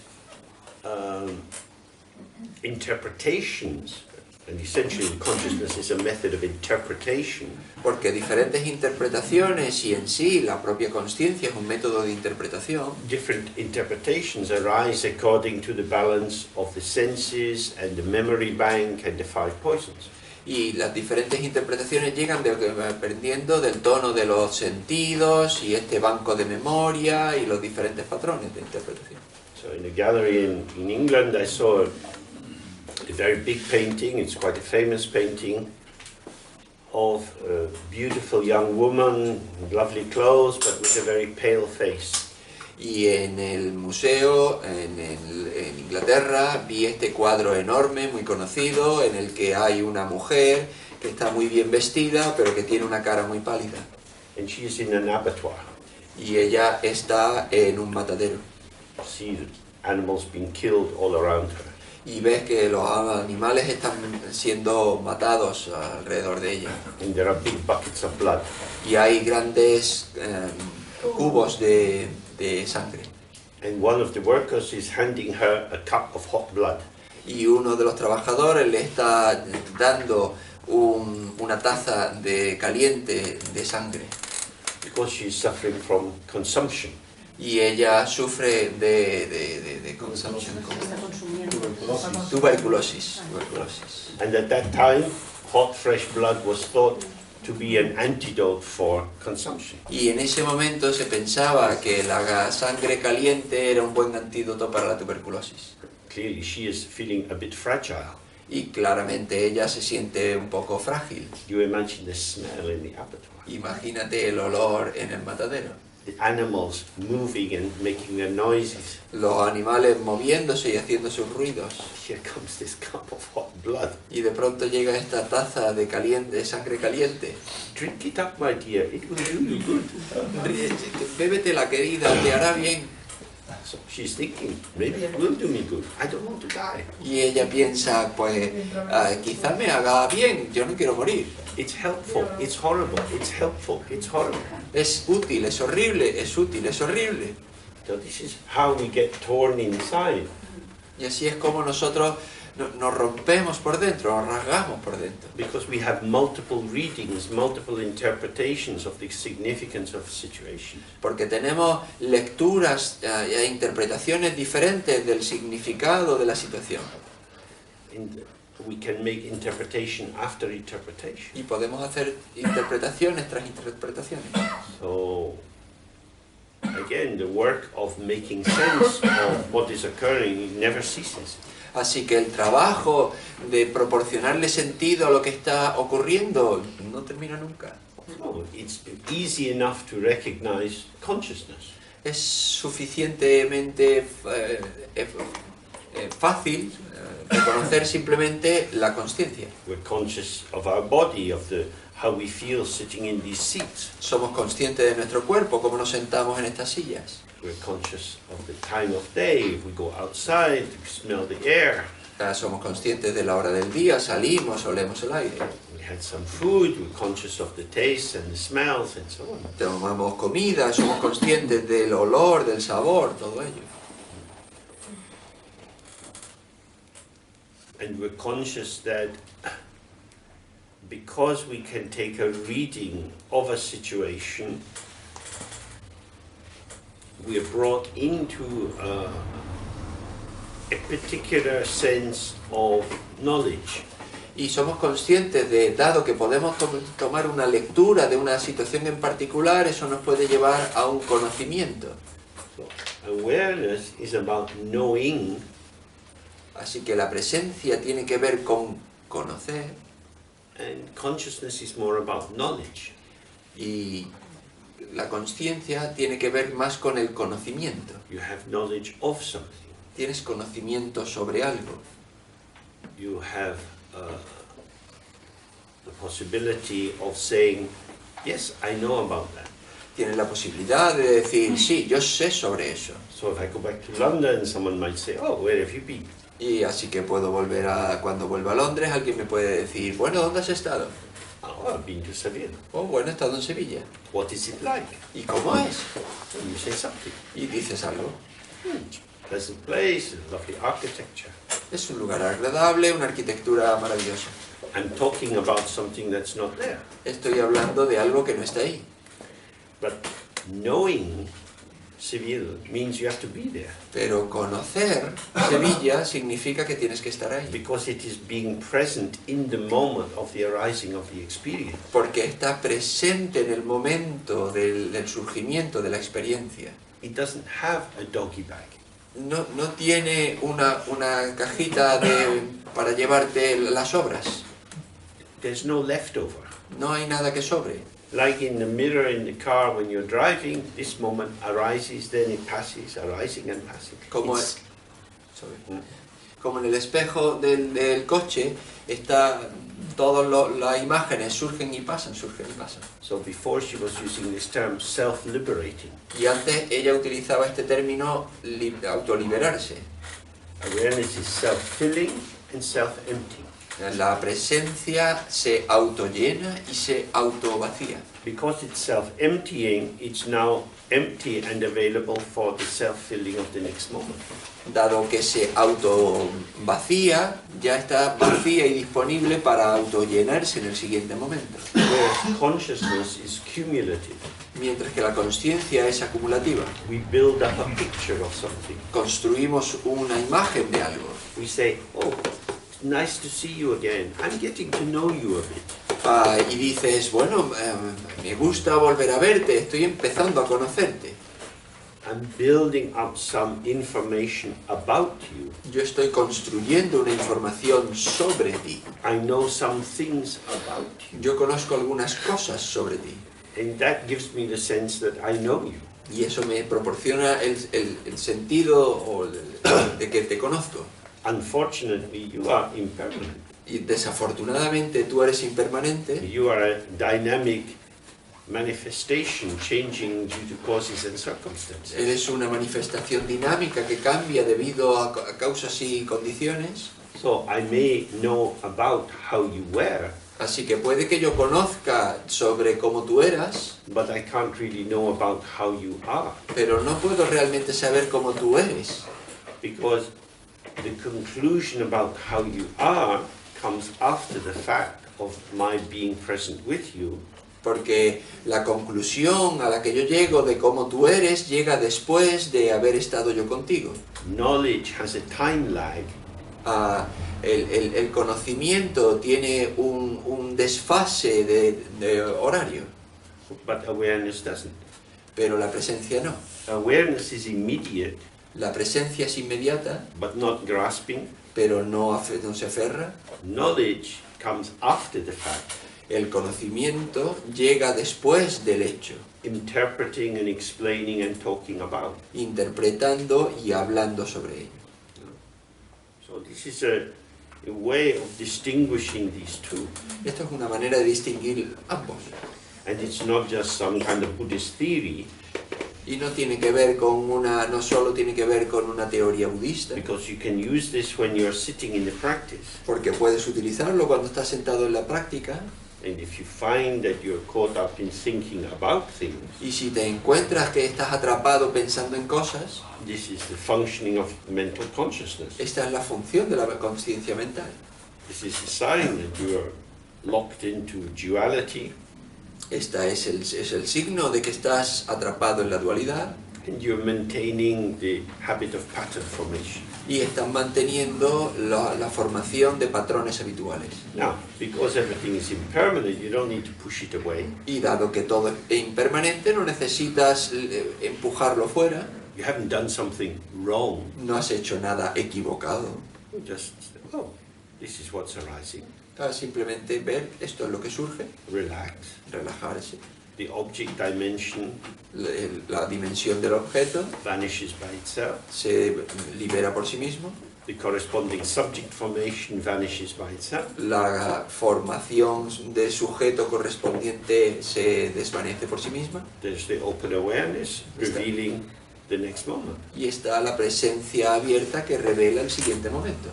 A: interpretations, and essentially consciousness is a method of interpretation,
B: Porque diferentes interpretaciones y en sí la propia consciencia es un método de interpretación.
A: different interpretations arise according to the balance of the senses and the memory bank and the five poisons.
B: Y las diferentes interpretaciones llegan dependiendo del tono de los sentidos y este banco de memoria y los diferentes patrones de interpretación.
A: So in a gallery in England I saw a very big painting, it's quite a famous painting, of a beautiful young woman, lovely clothes, but with a very pale face.
B: Y en el museo, en Inglaterra, vi este cuadro enorme, muy conocido, en el que hay una mujer que está muy bien vestida, pero que tiene una cara muy pálida.
A: And she is in an abattoir.
B: Y ella está en un matadero.
A: See the animals being killed all around her.
B: Y ves que los animales están siendo matados alrededor de ella.
A: And there are big buckets of blood.
B: Y hay grandes cubos de sangre.
A: And one of the workers is handing her a cup of hot blood.
B: Y uno de los trabajadores le está dando una taza de caliente de sangre.
A: Because she is suffering from consumption.
B: Y ella sufre de consumption,
C: Está consumiendo.
B: tuberculosis.
A: And at that time, hot fresh blood was thought to be an antidote for consumption.
B: Y en ese momento se pensaba que la sangre caliente era un buen antídoto para la tuberculosis.
A: Clearly, she is feeling a bit fragile.
B: Y claramente ella se siente un poco frágil.
A: You imagine the smell in the abattoir.
B: Imagínate el olor en el matadero.
A: The animals moving and making their noises.
B: Los animales moviéndose y haciendo sus ruidos.
A: Here comes this cup of hot blood.
B: Y de pronto llega esta taza de sangre caliente.
A: Drink it up, my dear. It will do you good.
B: Bébetela, querida, te hará bien.
A: So she's thinking, maybe it will do me good. I don't want to die.
B: Y ella piensa, pues, quizá me haga bien, yo no quiero morir.
A: It's helpful. It's horrible. It's helpful. It's horrible.
B: Es útil, es horrible, es útil, es horrible.
A: So this is how we get torn inside.
B: Y así es como nosotros nos rompemos por dentro, nos rasgamos por dentro.
A: Because we have multiple readings, multiple interpretations of the significance of situations.
B: Porque tenemos lecturas e interpretaciones diferentes del significado de la situación.
A: And we can make interpretation after interpretation.
B: Y podemos hacer interpretaciones tras interpretaciones.
A: So, again, the work of making sense of what is occurring never ceases.
B: Así que el trabajo de proporcionarle sentido a lo que está ocurriendo no termina nunca.
A: No, it's easy enough to recognize consciousness.
B: Es suficientemente fácil reconocer simplemente la consciencia.
A: We're conscious of our body, of how we feel sitting in these seats.
B: Somos conscientes de nuestro cuerpo, cómo nos sentamos en estas sillas.
A: We're conscious of the time of day. If we go outside, we smell the air.
B: Somos conscientes de la hora del día, salimos, olemos el aire.
A: We had some food. We're conscious of the taste and the smells and so on.
B: Tomamos comida, somos conscientes del olor, del sabor, todo ello.
A: And we're conscious that because we can take a reading of a situation, we are brought into a particular sense of knowledge.
B: Y somos conscientes de, dado que podemos tomar una lectura de una situación en particular, eso nos puede llevar a un conocimiento.
A: So awareness is about knowing.
B: Así que la presencia tiene que ver con conocer.
A: And consciousness is more about knowledge.
B: Y la conciencia tiene que ver más con el conocimiento.
A: You have knowledge of something.
B: Tienes conocimiento sobre algo.
A: You have the possibility of saying, yes, I know about that.
B: Tienes la posibilidad de decir, sí, yo sé sobre eso.
A: So if I go back to London, someone might say, oh, where have you been?
B: Y así que puedo volver cuando vuelva a Londres, alguien me puede decir, bueno, ¿dónde has estado?
A: Oh, I've been to Seville.
B: Oh, bueno, he estado en Sevilla.
A: What is it like?
B: ¿Y cómo es?
A: And you say something.
B: Y dices algo.
A: Pleasant place, lovely architecture.
B: Es un lugar agradable, una arquitectura maravillosa.
A: I'm talking about something that's not there.
B: Estoy hablando de algo que no está ahí.
A: But knowing Seville means you have to be there.
B: Pero conocer Sevilla significa que tienes que estar ahí.
A: Because it is being present in the moment of the arising of the experience.
B: Porque está presente en el momento del surgimiento de la experiencia.
A: It doesn't have a doggy bag.
B: No tiene una cajita para llevarte las obras.
A: There's no leftover.
B: No hay nada que sobre.
A: Like in the mirror in the car when you're driving, this moment arises, then it passes, arising and passing.
B: Como en el espejo del coche, todas las imágenes surgen y pasan, surgen y pasan.
A: So before she was using this term, self-liberating.
B: Y antes ella utilizaba este término autoliberarse.
A: Awareness is self-filling and self-emptying.
B: La presencia se autollena y se autovacía.
A: Because it's self-emptying, it's now empty and available for the self-filling of the next moment.
B: Dado que se autovacía, ya está vacía y disponible para autollenarse en el siguiente momento.
A: Whereas consciousness is cumulative.
B: Mientras que la conciencia es acumulativa.
A: We build up a picture of something.
B: Construimos una imagen de algo.
A: We say, oh, it's nice to see you again. I'm getting to know you a bit.
B: Y dices, bueno, me gusta volver a verte, estoy empezando a conocerte.
A: I'm building up some information about you.
B: Yo estoy construyendo una información sobre ti.
A: I know some things about you.
B: Yo conozco algunas cosas sobre ti.
A: And that gives me the sense that I know you.
B: Y eso me proporciona el sentido de que te conozco.
A: Unfortunately, you are impermanent.
B: Y desafortunadamente tú eres impermanente.
A: You are a dynamic manifestation changing due to causes and circumstances.
B: Eres una manifestación dinámica que cambia debido a causas y condiciones.
A: So I may know about how you were,
B: Así que puede que yo conozca sobre cómo tú eras,
A: but I can't really know about how you are,
B: pero no puedo realmente saber cómo tú eres.
A: because the conclusion about how you are comes after the fact of my being present with you.
B: Porque la conclusión a la que yo llego de cómo tú eres llega después de haber estado yo contigo.
A: Knowledge has a time lag,
B: El conocimiento tiene un desfase de horario,
A: but awareness doesn't.
B: pero la presencia no.
A: Awareness is immediate,
B: La presencia es inmediata,
A: but not grasping.
B: pero no se aferra.
A: Knowledge comes after the fact,
B: El conocimiento llega después del hecho,
A: interpreting and explaining and talking about.
B: interpretando y hablando sobre ello.
A: So this is a way of distinguishing these two.
B: Esto es una manera de distinguir ambos.
A: And it's not just some kind of Buddhist theory,
B: Y no tiene que ver con no solo tiene que ver con una teoría budista,
A: because you can use this when you're sitting in the practice.
B: porque puedes utilizarlo cuando estás sentado en la práctica.
A: And if you find that you're caught up in thinking about things,
B: Y si te encuentras que estás atrapado pensando en cosas,
A: this is the functioning of mental consciousness.
B: esta es la función de la conciencia mental.
A: This is a sign that you are locked into duality,
B: Este es el signo de que estás atrapado en la dualidad
A: and you're maintaining the habit of pattern formation.
B: y estás manteniendo la formación de patrones habituales.
A: Now, because everything is impermanent, you don't need to push it away.
B: Y dado que todo es impermanente, no necesitas empujarlo fuera,
A: You haven't done something wrong.
B: no has hecho nada equivocado.
A: You just, oh, This is what's arising.
B: Simplemente ver esto es lo que surge,
A: Relax.
B: relajarse.
A: The object dimension
B: La dimensión del objeto
A: vanishes by itself.
B: se libera por sí mismo.
A: The corresponding subject formation vanishes by itself.
B: La formación de sujeto correspondiente se desvanece por sí misma.
A: There's the open awareness revealing the next moment.
B: Y está la presencia abierta que revela el siguiente momento.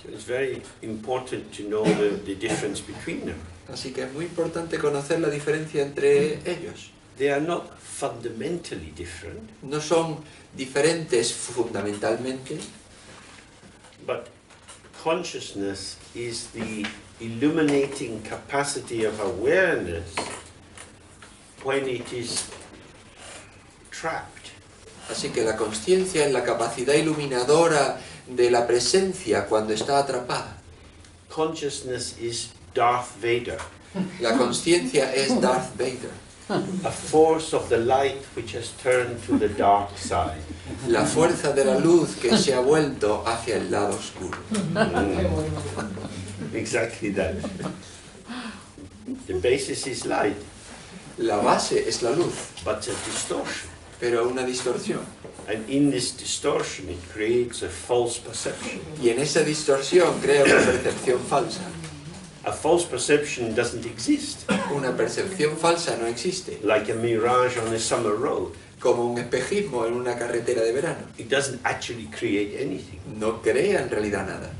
A: So it's very important to know the difference between them.
B: Así que es muy importante conocer la diferencia entre ellos.
A: They are not fundamentally different,
B: No son diferentes fundamentalmente,
A: but consciousness is the illuminating capacity of awareness when it is trapped.
B: así que la consciencia es la capacidad iluminadora de la presencia cuando está atrapada.
A: Consciousness is Darth Vader,
B: La consciencia es Darth Vader,
A: a force of the light which has turned to the dark side.
B: la fuerza de la luz que se ha vuelto hacia el lado oscuro.
A: Exactly that. The basis is light,
B: La base es la luz,
A: but it's a distortion.
B: pero una distorsión.
A: And in this distortion, it creates a false perception.
B: Y en esa distorsión crea una percepción falsa.
A: A false perception doesn't exist,
B: Una percepción falsa no existe,
A: like a mirage on a summer road.
B: como un espejismo en una carretera de verano.
A: It doesn't actually create anything.
B: No crea en realidad nada.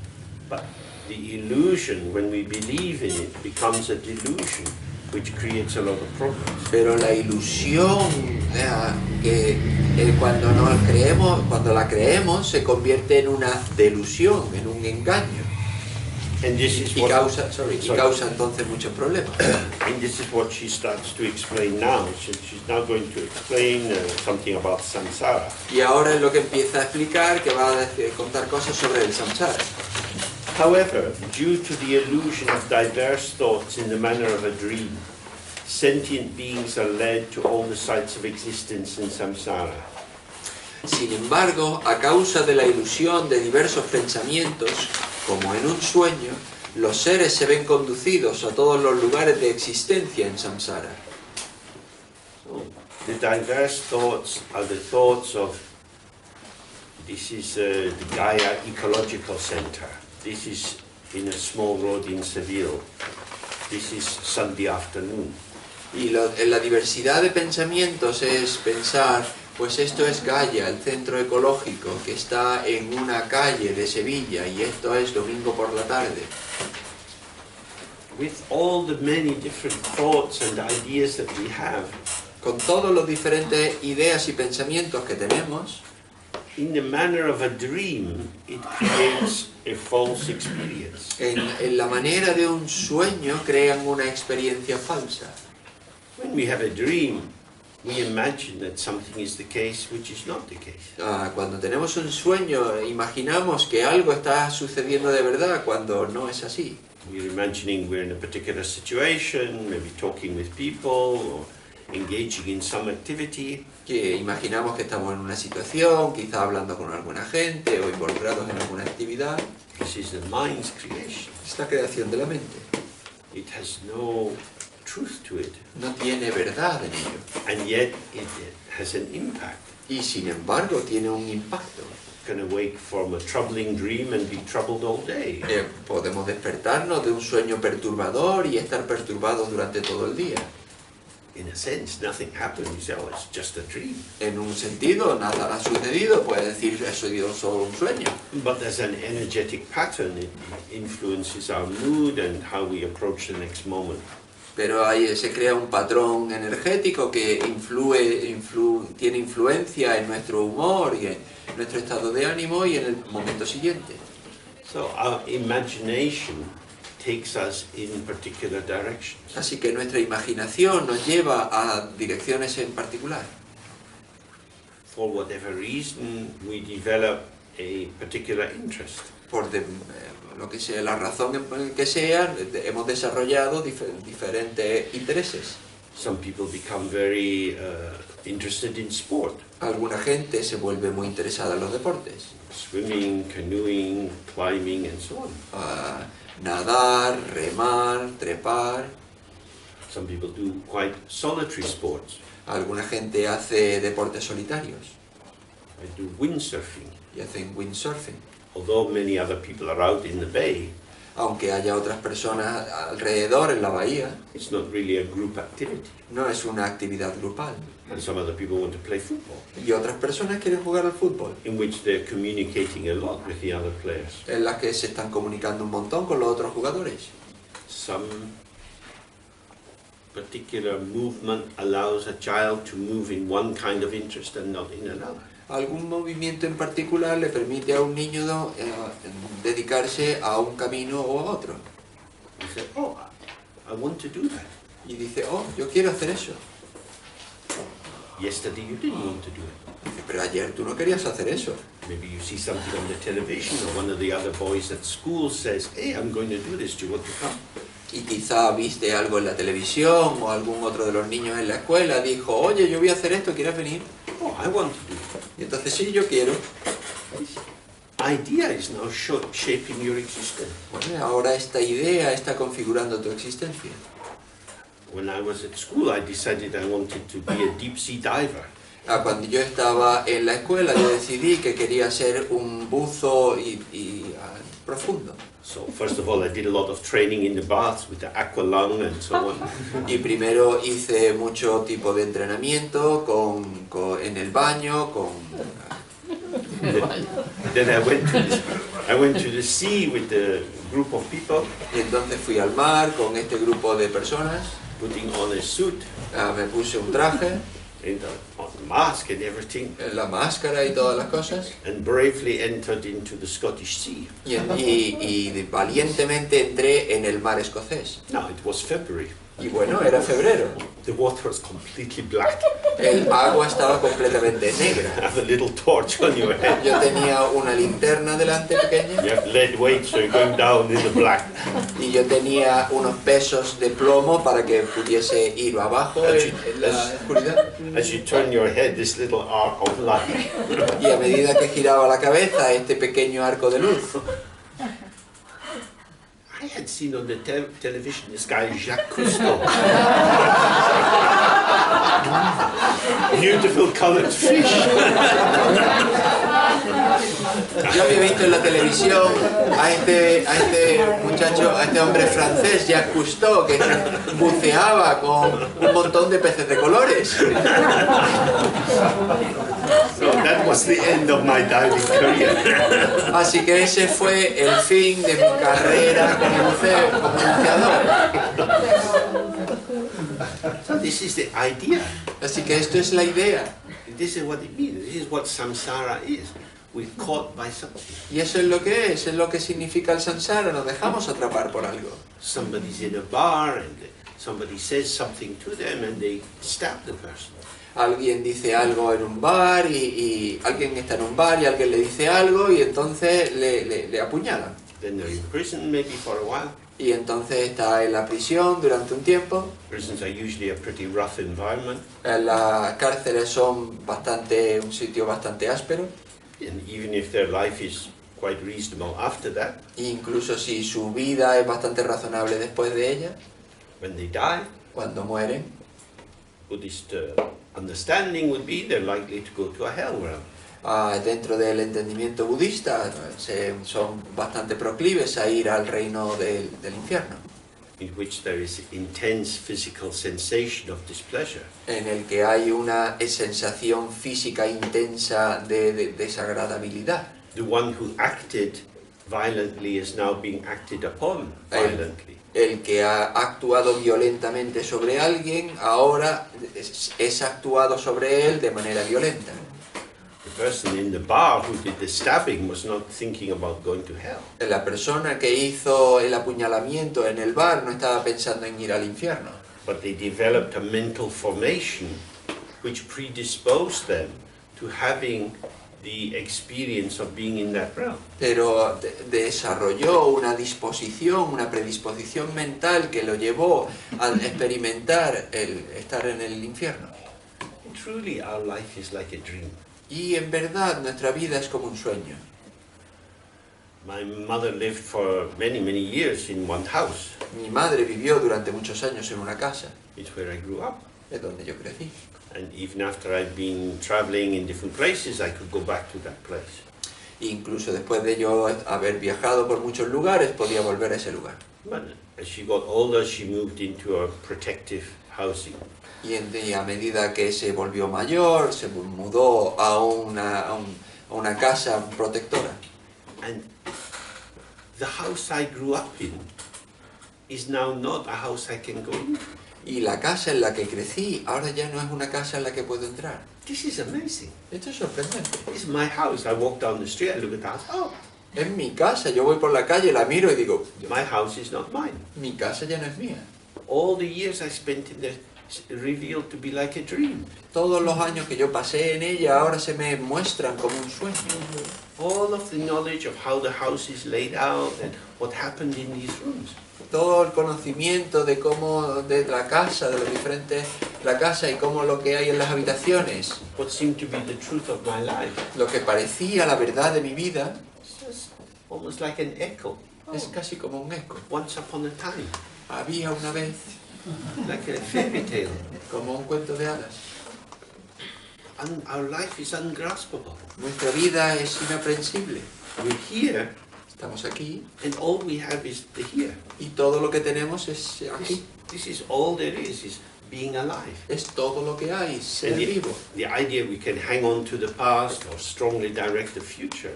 A: But the illusion, when we believe in it, becomes a delusion, which creates a lot of problems.
B: Pero la ilusión que cuando la creemos, se convierte en una delusión, en un engaño.
A: And this is
B: Y
A: what,
B: causa entonces muchos problemas.
A: and this is what she starts to explain now. She's now going to explain something about samsara.
B: Y ahora es lo que empieza a explicar, que va a contar cosas sobre el samsara.
A: However, due to the illusion of diverse thoughts in the manner of a dream, sentient beings are led to all the sites of existence in samsara.
B: Sin embargo, a causa de la ilusión de diversos pensamientos, como en un sueño, los seres se ven conducidos a todos los lugares de existencia en samsara.
A: So, the diverse thoughts are the thoughts of, this is the Gaia Ecological Center. This is in a small road in Seville. This is Sunday afternoon.
B: Y la diversidad de pensamientos es pensar, pues esto es Gaia, el centro ecológico, que está en una calle de Sevilla, y esto es domingo por la tarde.
A: With all the many different thoughts and ideas that we have,
B: Con todos los diferentes ideas y pensamientos que tenemos,
A: in the manner of a dream, it creates a false experience.
B: en la manera de un sueño crean una experiencia falsa.
A: When we have a dream, we imagine that something is the case which is not the case.
B: Cuando tenemos un sueño, imaginamos que algo está sucediendo de verdad cuando no es así.
A: We're imagining we're in a particular situation, maybe talking with people or engaging in some activity.
B: Que imaginamos que estamos en una situación, quizá hablando con alguna gente o involucrados en alguna actividad.
A: This is the mind's creation.
B: Esta creación de la mente
A: It has no truth to it,
B: no tiene verdad en ello.
A: and yet it has an impact.
B: Y sin embargo tiene un impacto.
A: You can awake from a troubling dream and be troubled all day.
B: Podemos despertarnos de un sueño perturbador y estar perturbados durante todo el día.
A: In a sense, nothing happened. You say, oh, it's just a dream.
B: En un sentido, nada ha sucedido, puedes decir, he sido solo un sueño.
A: But there's an energetic pattern. It influences our mood and how we approach the next moment.
B: Pero ahí se crea un patrón energético que tiene influencia en nuestro humor y en nuestro estado de ánimo y en el momento siguiente.
A: So our imagination takes us in particular directions.
B: Así que nuestra imaginación nos lleva a direcciones en particular.
A: For whatever reason, we develop a particular interest.
B: Por lo que sea, la razón que sea, hemos desarrollado diferentes intereses.
A: Some people become very interested in sport.
B: Alguna gente se vuelve muy interesada en los deportes.
A: Swimming, canoeing, climbing, and so on.
B: Nadar, remar, trepar.
A: Some people do quite solitary sports.
B: Alguna gente hace deportes solitarios
A: I do windsurfing.
B: y hacen windsurfing.
A: Although many other people are out in the bay,
B: Aunque haya otras personas alrededor en la bahía,
A: it's not really a group activity.
B: no es una actividad grupal.
A: And some other people want to play football,
B: Y otras personas quieren jugar al fútbol,
A: in which they're communicating a lot with the other players.
B: en las que se están comunicando un montón con los otros jugadores.
A: Some particular movement allows a child to move in one kind of interest and not in another.
B: Algún movimiento en particular le permite a un niño dedicarse a un camino o a otro.
A: You say, oh, I want to do that.
B: Y dice, oh, yo quiero hacer eso.
A: Yesterday you didn't want to do it.
B: Dice, pero ayer tú no querías hacer eso.
A: Maybe you see something on the television or one of the other boys at school says, hey, I'm going to do this, do you want to come?
B: Y quizá viste algo en la televisión o algún otro de los niños en la escuela dijo, oye, yo voy a hacer esto, ¿quieres venir?
A: Oh, I want to do it.
B: Y entonces sí, yo quiero.
A: Idea is now shaping your existence.
B: Bueno, ahora esta idea está configurando tu existencia.
A: When I was at school, I decided I wanted to be a deep sea diver.
B: Cuando yo estaba en la escuela, yo decidí que quería ser un buzo profundo.
A: So first of all, I did a lot of training in the baths with the aqualung and so on.
B: Y primero hice mucho tipo de entrenamiento en el baño,
A: Then I went to the sea with a group of people,
B: y entonces fui al mar con este grupo de personas,
A: putting on a suit
B: me puse un traje,
A: and a mask and everything,
B: la máscara y todas las cosas,
A: and bravely entered into the Scottish Sea.
B: y valientemente entré en el mar escocés.
A: Now, it was February.
B: Y bueno, era febrero.
A: The water was completely black.
B: El agua estaba completamente negra.
A: You have a little torch on your head.
B: Yo tenía una linterna delante pequeña
A: You have lead weights, so you're going down in the black.
B: y yo tenía unos pesos de plomo para que pudiese ir abajo en la oscuridad.
A: As you turn your head, this little arc of light.
B: Y a medida que giraba la cabeza, este pequeño arco de luz.
A: I had seen on the television this guy, Jacques Cousteau. Beautiful colored fish.
B: Yo había visto en la televisión a este muchacho, a este hombre francés, Jacques Cousteau, que buceaba con un montón de peces de colores.
A: So that was the end of my diving career.
B: Así que ese fue el fin de mi carrera como buceador.
A: So this is the idea.
B: Así que esto es la idea.
A: This is what it means. This is what samsara is. We're caught by something.
B: Y eso es lo que significa el samsara, nos dejamos atrapar por algo.
A: Somebody's in a bar and somebody says something to them and they stab the person.
B: Alguien dice algo en un bar y alguien está en un bar y alguien le dice algo y entonces le apuñalan.
A: Then they're in prison maybe for a while.
B: Y entonces está en la prisión durante un tiempo.
A: Prisons are usually a pretty rough environment.
B: Las cárceles son un sitio bastante áspero.
A: And even if their life is quite reasonable after that,
B: Incluso si su vida es bastante razonable después de ella,
A: when they die,
B: cuando mueren,
A: Buddhist understanding would be they're likely to go to a hell realm.
B: dentro del entendimiento budista son bastante proclives a ir al reino del infierno,
A: In which there is intense physical sensation of displeasure.
B: en el que hay una sensación física intensa de desagradabilidad.
A: The one who acted violently is now being acted upon violently.
B: El que ha actuado violentamente sobre alguien ahora es actuado sobre él de manera violenta.
A: The person in the bar who did the stabbing was not thinking about going to hell.
B: La persona que hizo el apuñalamiento en el bar no estaba pensando en ir al infierno,
A: But they developed a mental formation which predisposed them to having the experience of being in that realm.
B: pero desarrolló una predisposición mental que lo llevó a experimentar el estar en el infierno.
A: truly our life is like a dream.
B: Y en verdad nuestra vida es como un sueño.
A: My mother lived for many, many years in one house.
B: Mi madre vivió durante muchos años en una casa,
A: It's where I grew up.
B: es donde yo crecí.
A: And even after I've been traveling in different places, I could go back to that place.
B: Incluso después de yo haber viajado por muchos lugares, podía volver a ese lugar.
A: But as she got older, she moved into a protective housing.
B: Y a medida que se volvió mayor, se mudó a una casa protectora.
A: And the house I grew up in is now not a house I can go in.
B: Y la casa en la que crecí ahora ya no es una casa en la que puedo entrar.
A: This is amazing.
B: Esto es sorprendente.
A: It's my house. I walk down the street, I look at the house. Oh,
B: Es mi casa, yo voy por la calle, la miro y digo,
A: my house is not mine.
B: mi casa ya no es mía.
A: All the years I spent in there revealed to be like a dream.
B: Todos los años que yo pasé en ella ahora se me muestran como un sueño.
A: All of the knowledge of how the house is laid out and what happened in these rooms.
B: Todo el conocimiento de cómo, de la casa, de los diferentes, la casa y cómo lo que hay en las habitaciones,
A: What seemed to be the truth of my life.
B: lo que parecía la verdad de mi vida,
A: It's just almost like an echo.
B: es casi como un eco.
A: Once upon a time,
B: Había una vez,
A: like a fairy tale.
B: como un cuento de hadas.
A: And our life is ungraspable.
B: Nuestra vida es inaprensible.
A: We're here,
B: Estamos aquí
A: and all we have is the here.
B: y todo lo que tenemos es aquí.
A: This is all there is being alive.
B: Es todo lo que hay, ser
A: And
B: vivo.
A: the idea we can hang on to the past or strongly direct the future.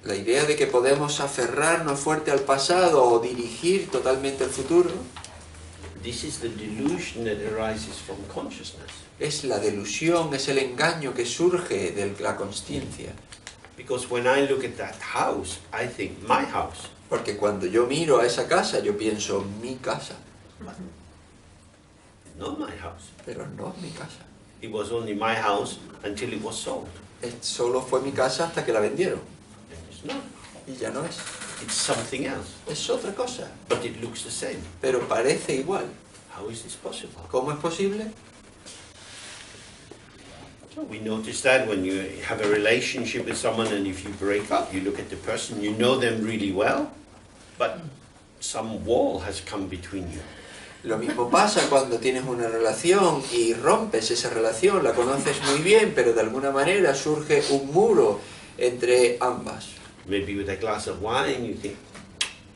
B: La idea de que podemos aferrarnos fuerte al pasado o dirigir totalmente el futuro
A: This is the delusion that arises from consciousness.
B: es la delusión, es el engaño que surge de la consciencia.
A: Because when I look at that house, I think my house.
B: Porque cuando yo miro a esa casa, yo pienso mi casa,
A: Not my house.
B: pero no mi casa.
A: It was only my house until it was sold.
B: Solo fue mi casa hasta que la vendieron
A: And it's not.
B: y ya no es.
A: It's something else.
B: Es otra cosa,
A: But it looks the same.
B: pero parece igual.
A: How is this possible?
B: ¿Cómo es posible?
A: So we notice that when you have a relationship with someone and if you break up, you look at the person, you know them really well, but some wall has come between you.
B: Lo mismo pasa cuando tienes una relación y rompes esa relación, la conoces muy bien, pero de alguna manera surge un muro entre ambas.
A: Maybe with a glass of wine, you think,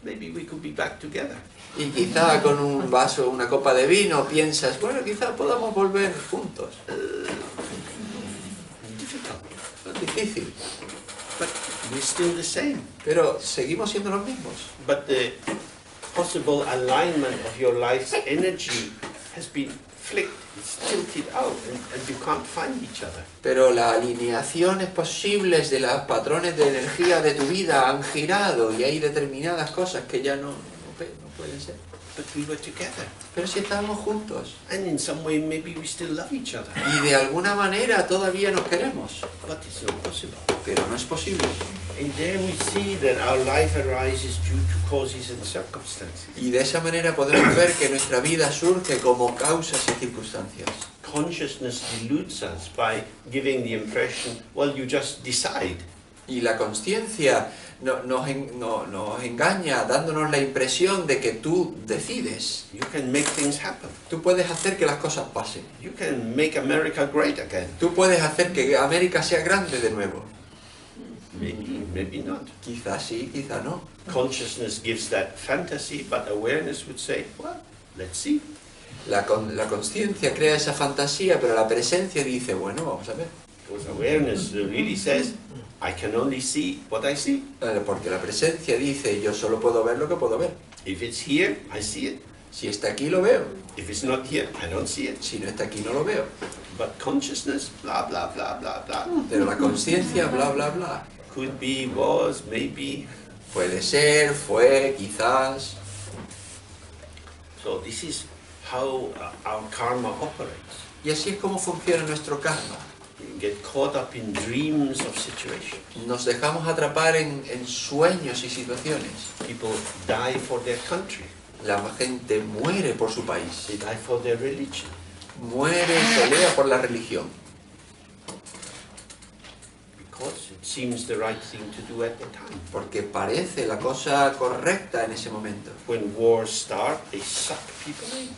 A: maybe we could be back together.
B: Y quizá con un vaso, una copa de vino, piensas, bueno, quizá podamos volver juntos.
A: Difficult.
B: Es difícil,
A: But we're still the same.
B: pero seguimos siendo los mismos.
A: But the possible alignment of your life's energy has been flicked, it's tilted out, and you can't find each other.
B: Pero las alineaciones posibles de los patrones de energía de tu vida han girado y hay determinadas cosas que ya no pueden ser.
A: But we were together.
B: Pero si estábamos juntos
A: And in some way, maybe we still love each other.
B: y de alguna manera todavía nos queremos,
A: But it's not possible.
B: pero no es posible.
A: And there we see that our life arises due to causes and circumstances.
B: Y de esa manera podemos ver que nuestra vida surge como causas y circunstancias.
A: Consciousness deludes us by giving the impression, well, you just decide.
B: Y la consciencia nos engaña dándonos la impresión de que tú decides.
A: You can make things happen.
B: Tú puedes hacer que las cosas pasen.
A: You can make America great again.
B: Tú puedes hacer que América sea grande de nuevo.
A: Maybe, maybe not.
B: Quizás sí, quizá no.
A: Consciousness gives that fantasy, but awareness would say, well, let's see.
B: La consciencia crea esa fantasía, pero la presencia dice, bueno, vamos a ver.
A: Because awareness really says, I can only see what I see.
B: Porque la presencia dice, yo solo puedo ver lo que puedo ver.
A: If it's here, I see it.
B: Si está aquí, lo veo.
A: If it's not here, I don't see it.
B: Si no está aquí, no lo veo.
A: But consciousness, blah, blah, blah, blah, blah.
B: Pero la consciencia, bla, bla, bla.
A: Could be, was, maybe.
B: Puede ser, fue, quizás.
A: So this is how our karma operates.
B: Y así es como funciona nuestro karma.
A: You get caught up in dreams of situations.
B: Nos dejamos atrapar en sueños y situaciones.
A: People die for their country.
B: La gente muere por su país.
A: They die for their religion.
B: Muere y pelea por la religión.
A: because it seems the right thing to do at the time.
B: Porque parece la cosa correcta en ese momento.
A: When wars start, they suck people in.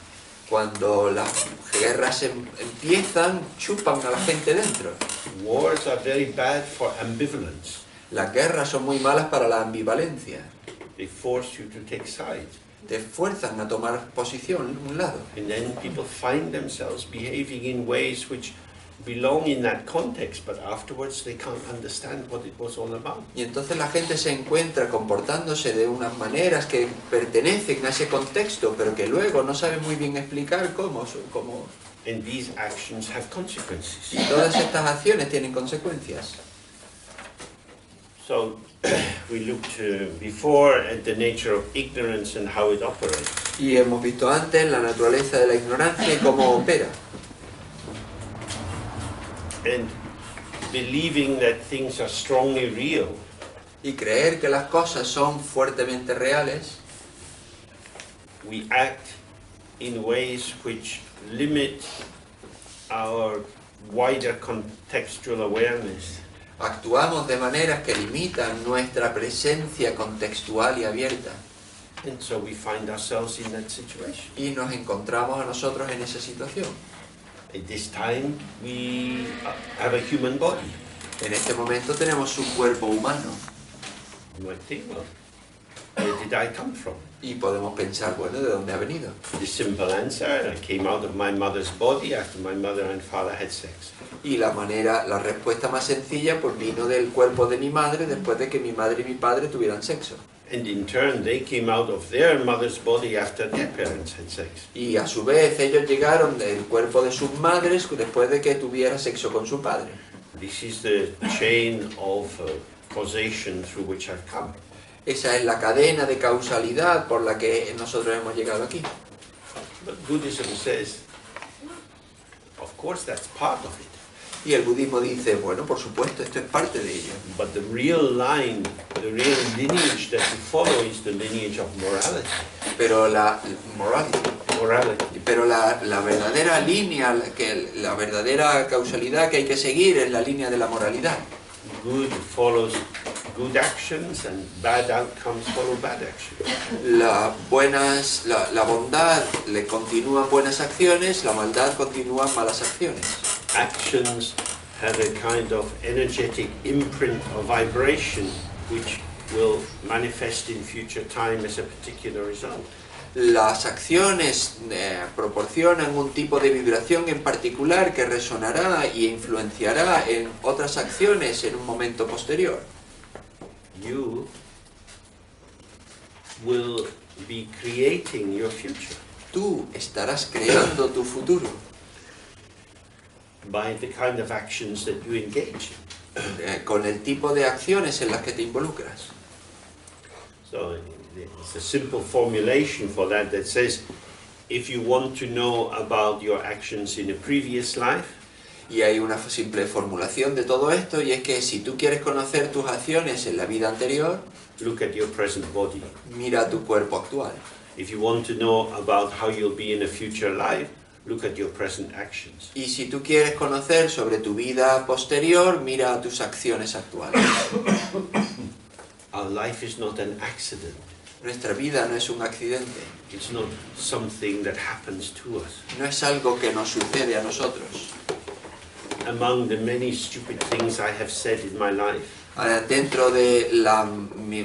B: Cuando las guerras empiezan, chupan a la gente dentro.
A: Wars are very bad for ambivalence.
B: Las guerras son muy malas para la ambivalencia.
A: They force you to take sides.
B: Te fuerzan a tomar posición un lado.
A: And then people find themselves behaving in ways which belong in that context, but afterwards they can't understand what it was all about.
B: Y entonces la gente se encuentra comportándose de unas maneras que pertenecen a ese contexto, pero que luego no saben muy bien explicar cómo.
A: And these actions have consequences.
B: Y todas estas acciones tienen consecuencias.
A: So we looked before at the nature of ignorance and how it operates.
B: Y hemos visto antes la naturaleza de la ignorancia y cómo opera.
A: And believing that things are strongly real
B: Y creer que las cosas son fuertemente reales,
A: we act in ways which limit our wider contextual awareness.
B: actuamos de maneras que limitan nuestra presencia contextual y abierta.
A: And so we find ourselves in that situation.
B: Y nos encontramos a nosotros en esa situación.
A: At this time, we have a human body.
B: En este momento tenemos un cuerpo humano.
A: You might think, well, where did I come from?
B: Y podemos pensar, bueno, ¿de dónde ha venido?
A: The simple answer, I came out of my mother's body after my mother and father had sex.
B: Y la respuesta más sencilla, pues vino del cuerpo de mi madre después de que mi madre y mi padre tuvieran sexo.
A: And in turn, they came out of their mother's body after their parents had sex.
B: Y a su vez ellos llegaron del cuerpo de sus madres después de que tuviera sexo con su padre.
A: This is the chain of causation through which I've come.
B: Esa es la cadena de causalidad por la que nosotros hemos llegado aquí.
A: But Buddhism says, of course, that's part of it.
B: Y el budismo dice, bueno, por supuesto, esto es parte de ello.
A: But the real line, the real lineage that you follow is the lineage of morality.
B: Pero la verdadera línea, la verdadera causalidad que hay que seguir es la línea de la moralidad.
A: Good follows good actions and bad outcomes follow bad actions.
B: La bondad le continúan buenas acciones, la maldad continúa malas acciones.
A: Actions have a kind of energetic imprint or vibration which will manifest in future time as a particular result.
B: Las acciones proporcionan un tipo de vibración en particular que resonará y influenciará en otras acciones en un momento posterior.
A: You will be creating your future
B: Tú estarás creando tu futuro
A: by the kind of actions that you engage in.
B: con el tipo de acciones en las que te involucras.
A: So it's a simple formulation for that says, if you want to know about your actions in a previous life,
B: Y hay una simple formulación de todo esto, y es que si tú quieres conocer tus acciones en la vida anterior,
A: look at your present body.
B: mira tu cuerpo actual.
A: If you want to know about how you'll be in a future life, look at your present actions.
B: Y si tú quieres conocer sobre tu vida posterior, mira tus acciones actuales.
A: Our life is not an accident.
B: Nuestra vida no es un accidente,
A: It's not something that happens to us.
B: no es algo que nos sucede a nosotros.
A: Among the many stupid things I have said in my life,
B: Dentro de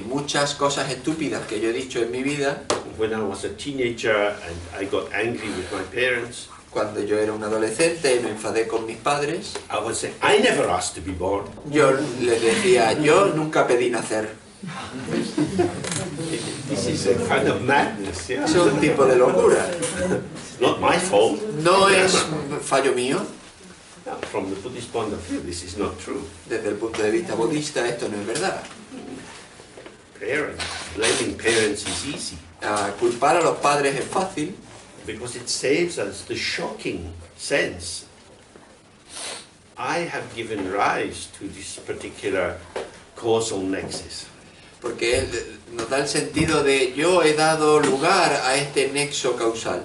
B: muchas cosas estúpidas que yo he dicho en mi vida,
A: when I was a teenager and I got angry with my parents,
B: cuando yo era un adolescente y me enfadé con mis padres,
A: I would say, I never asked to be born.
B: yo les decía, yo nunca pedí nacer.
A: This is a kind of madness, yeah?
B: Es un tipo de locura.
A: Not my fault.
B: No es fallo mío.
A: No, from the Buddhist point of view, this is not true.
B: Desde el punto de vista budista esto no es verdad.
A: Blaming parents is easy
B: Culpar a los padres es fácil
A: because it saves us the shocking sense. I have given rise to this particular causal nexus.
B: porque nos da el sentido de yo he dado lugar a este nexo causal.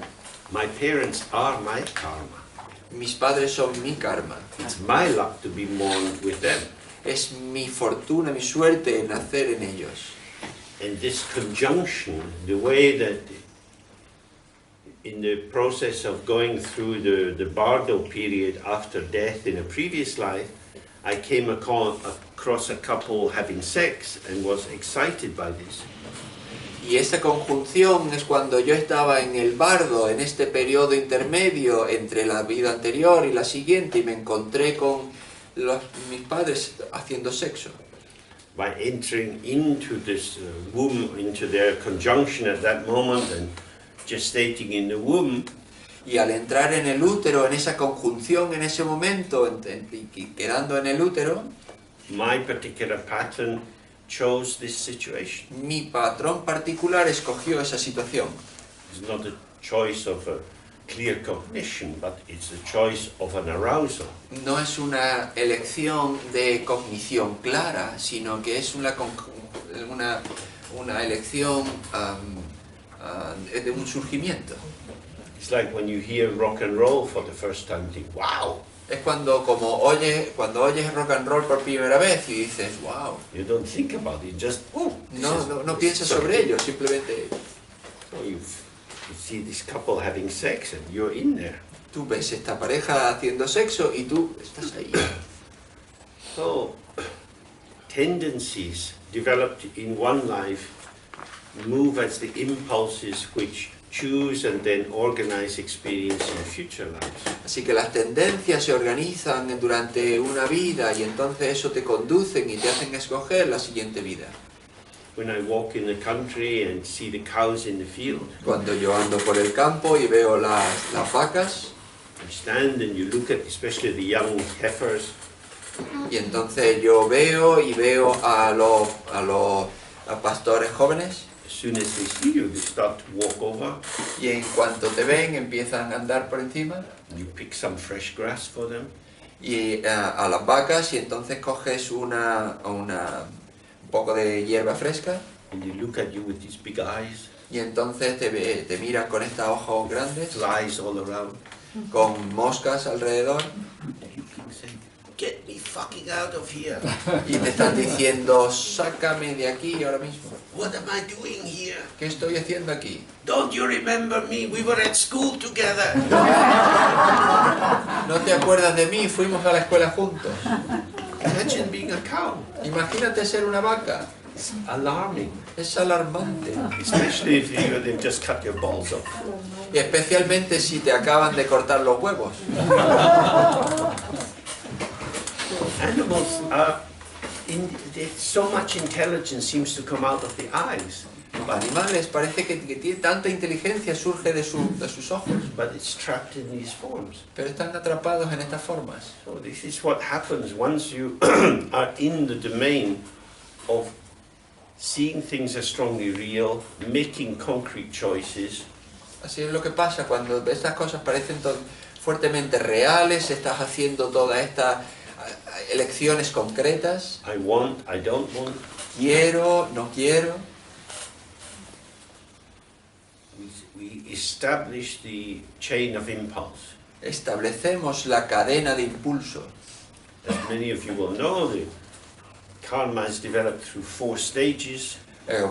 A: My parents are my karma.
B: Mis padres son mi karma.
A: It's my luck to be born with them.
B: es mi fortuna, mi suerte nacer en ellos.
A: And this conjunction, the way that in the process of going through the bardo period after death in a previous life, I came across a couple having sex and was excited by this.
B: Y esa conjunción es cuando yo estaba en el bardo, en este periodo intermedio entre la vida anterior y la siguiente, y me encontré con mis padres haciendo sexo.
A: By entering into this womb, into their conjunction at that moment and gestating in the womb,
B: Y al entrar en el útero, en esa conjunción, en ese momento, y quedando en el útero,
A: my particular pattern chose this situation.
B: mi patrón particular escogió esa situación.
A: It's not a choice of a clear cognition, but it's a choice of an arousal.
B: No es una elección de cognición clara, sino que es una elección de un surgimiento.
A: It's like when you hear rock and roll for the first time, you think, wow!
B: Es cuando oyes rock and roll por primera vez y dices, wow.
A: You don't think about it, just,
B: No piensas sobre ello, simplemente
A: So you see this couple having sex and you're in there.
B: tú ves esta pareja haciendo sexo y tú estás ahí.
A: So, tendencies developed in one life move as the impulses which choose and then organize experience in future lives.
B: Así que las tendencias se organizan durante una vida y entonces eso te conducen y te hacen escoger la siguiente vida.
A: When I walk in the country and see the cows in the field,
B: Cuando yo ando por el campo y veo las vacas,
A: you stand and you look at especially the young heifers,
B: y entonces yo veo a los pastores jóvenes,
A: as soon as they see you, they start to walk over,
B: y en cuanto te ven empiezan a andar por encima,
A: you pick some fresh grass for them,
B: y a las vacas, y entonces coges un poco de hierba fresca,
A: and they look at you with these big eyes,
B: y entonces te miran con estos ojos grandes,
A: flies all around,
B: con moscas alrededor,
A: and you keep saying, get me fucking out of here.
B: y te están diciendo, sácame de aquí ahora mismo.
A: What am I doing here?
B: ¿Qué estoy haciendo aquí?
A: Don't you remember me? We were at school together.
B: ¿No te acuerdas de mí? Fuimos a la escuela juntos.
A: Imagine being a cow.
B: Imagínate ser una vaca.
A: It's alarming,
B: Es alarmante.
A: especially if they've just cut your balls off.
B: Y especialmente si te acaban de cortar los huevos.
A: Animals are, so much intelligence seems to come out of the eyes,
B: Los animales parece que tiene tanta inteligencia surge de sus ojos,
A: but it's trapped in these forms.
B: pero están atrapados en estas formas.
A: So this is what happens once you are in the domain of seeing things as strongly real, making concrete choices.
B: Así es lo que pasa cuando estas cosas parecen fuertemente reales, estás haciendo todas estas elecciones concretas.
A: I want, I don't want.
B: Quiero, no quiero.
A: We establish the chain of impulse.
B: Establecemos la cadena de impulso.
A: As many of you will know, the karma is developed through 4 stages.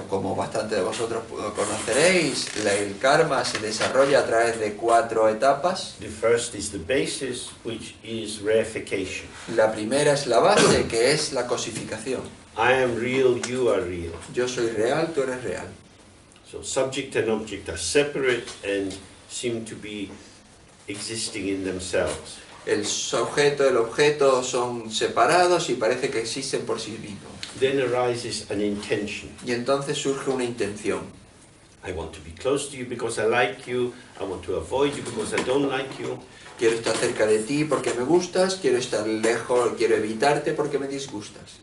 B: Como bastante de vosotros conoceréis, el karma se desarrolla a través de 4 etapas.
A: The first is the basis, which is reification.
B: La primera es la base, que es la cosificación.
A: I am real, you are real.
B: Yo soy real, tú eres real.
A: So subject and object are separate and seem to be existing in themselves.
B: El sujeto y el objeto son separados y parece que existen por sí mismos.
A: Then arises an intention.
B: Y entonces surge una intención.
A: I want to be close to you because I like you. I want to avoid you because I don't like you.
B: Quiero estar cerca de ti porque me gustas, quiero estar lejos, quiero evitarte porque me disgustas.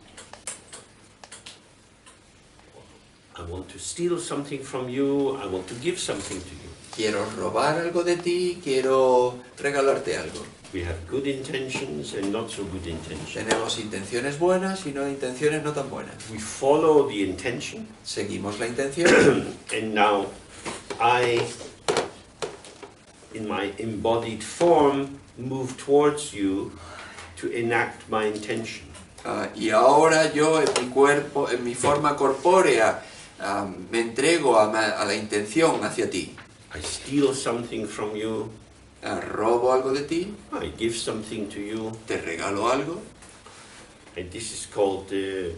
A: I want to steal something from you. I want to give something to you.
B: Quiero robar algo de ti, quiero regalarte algo.
A: We have good intentions and not so good intentions.
B: Tenemos intenciones buenas y no intenciones no tan buenas.
A: We follow the intention,
B: Seguimos la intención
A: and now I, in my embodied form, move towards you to enact my intention.
B: Y ahora yo en mi cuerpo, en mi forma corpórea, me entrego a la intención hacia ti.
A: I steal something from you.
B: Robo algo de ti,
A: I give something to you.
B: te regalo algo.
A: And this is called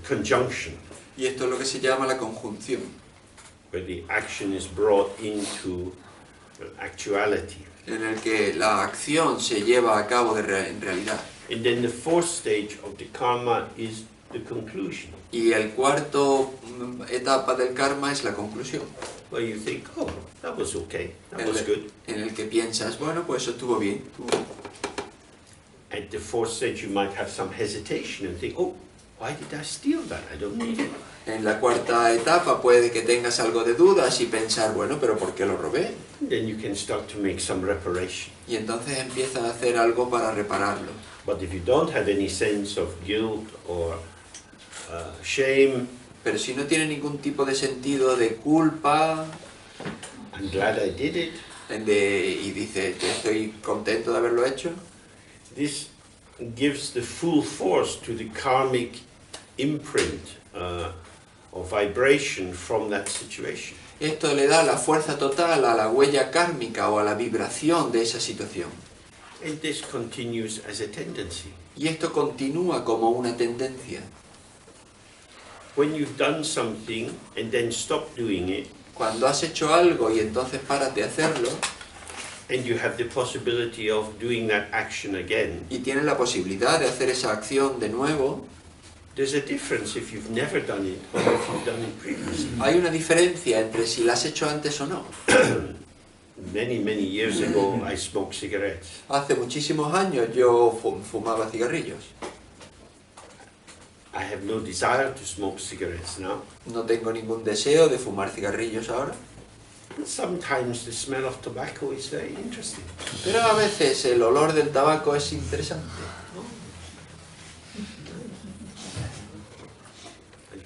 A: conjunction,
B: Y esto es lo que se llama la conjunción,
A: where the action is brought into actuality.
B: en el que la acción se lleva a cabo en realidad.
A: And then the fourth stage of the karma is the conclusion,
B: Y el cuarto etapa del karma es la conclusión,
A: where you think, oh, that was okay, that
B: en
A: was good.
B: en el que piensas, bueno, pues eso estuvo bien.
A: At the fourth stage, you might have some hesitation and think, oh, why did I steal that? I don't need it.
B: En la cuarta etapa puede que tengas algo de dudas y pensar, bueno, pero ¿por qué lo robé?
A: And then you can start to make some reparation.
B: Y entonces empiezas a hacer algo para repararlo.
A: But if you don't have any sense of guilt or shame,
B: Pero si no tiene ningún tipo de sentido de culpa,
A: I'm glad I did it.
B: y dices, yo estoy contento de haberlo hecho,
A: This gives the full force to the karmic imprint or vibration from that situation.
B: esto le da la fuerza total a la huella kármica o a la vibración de esa situación.
A: And this continues as a tendency.
B: Y esto continúa como una tendencia.
A: When you've done something and then stop doing it,
B: Cuando has hecho algo y entonces paras de hacerlo,
A: and you have the possibility of doing that action again,
B: y tienes la posibilidad de hacer esa acción de nuevo,
A: there's a difference if you've never done it or if you've done it previously.
B: hay una diferencia entre si la has hecho antes o no.
A: Many years ago, I smoked cigarettes.
B: Hace muchísimos años yo fumaba cigarrillos.
A: I have no desire to smoke cigarettes now.
B: No tengo ningún deseo de fumar cigarrillos ahora.
A: Sometimes the smell of tobacco is very interesting.
B: Pero a veces el olor del tabaco es interesante.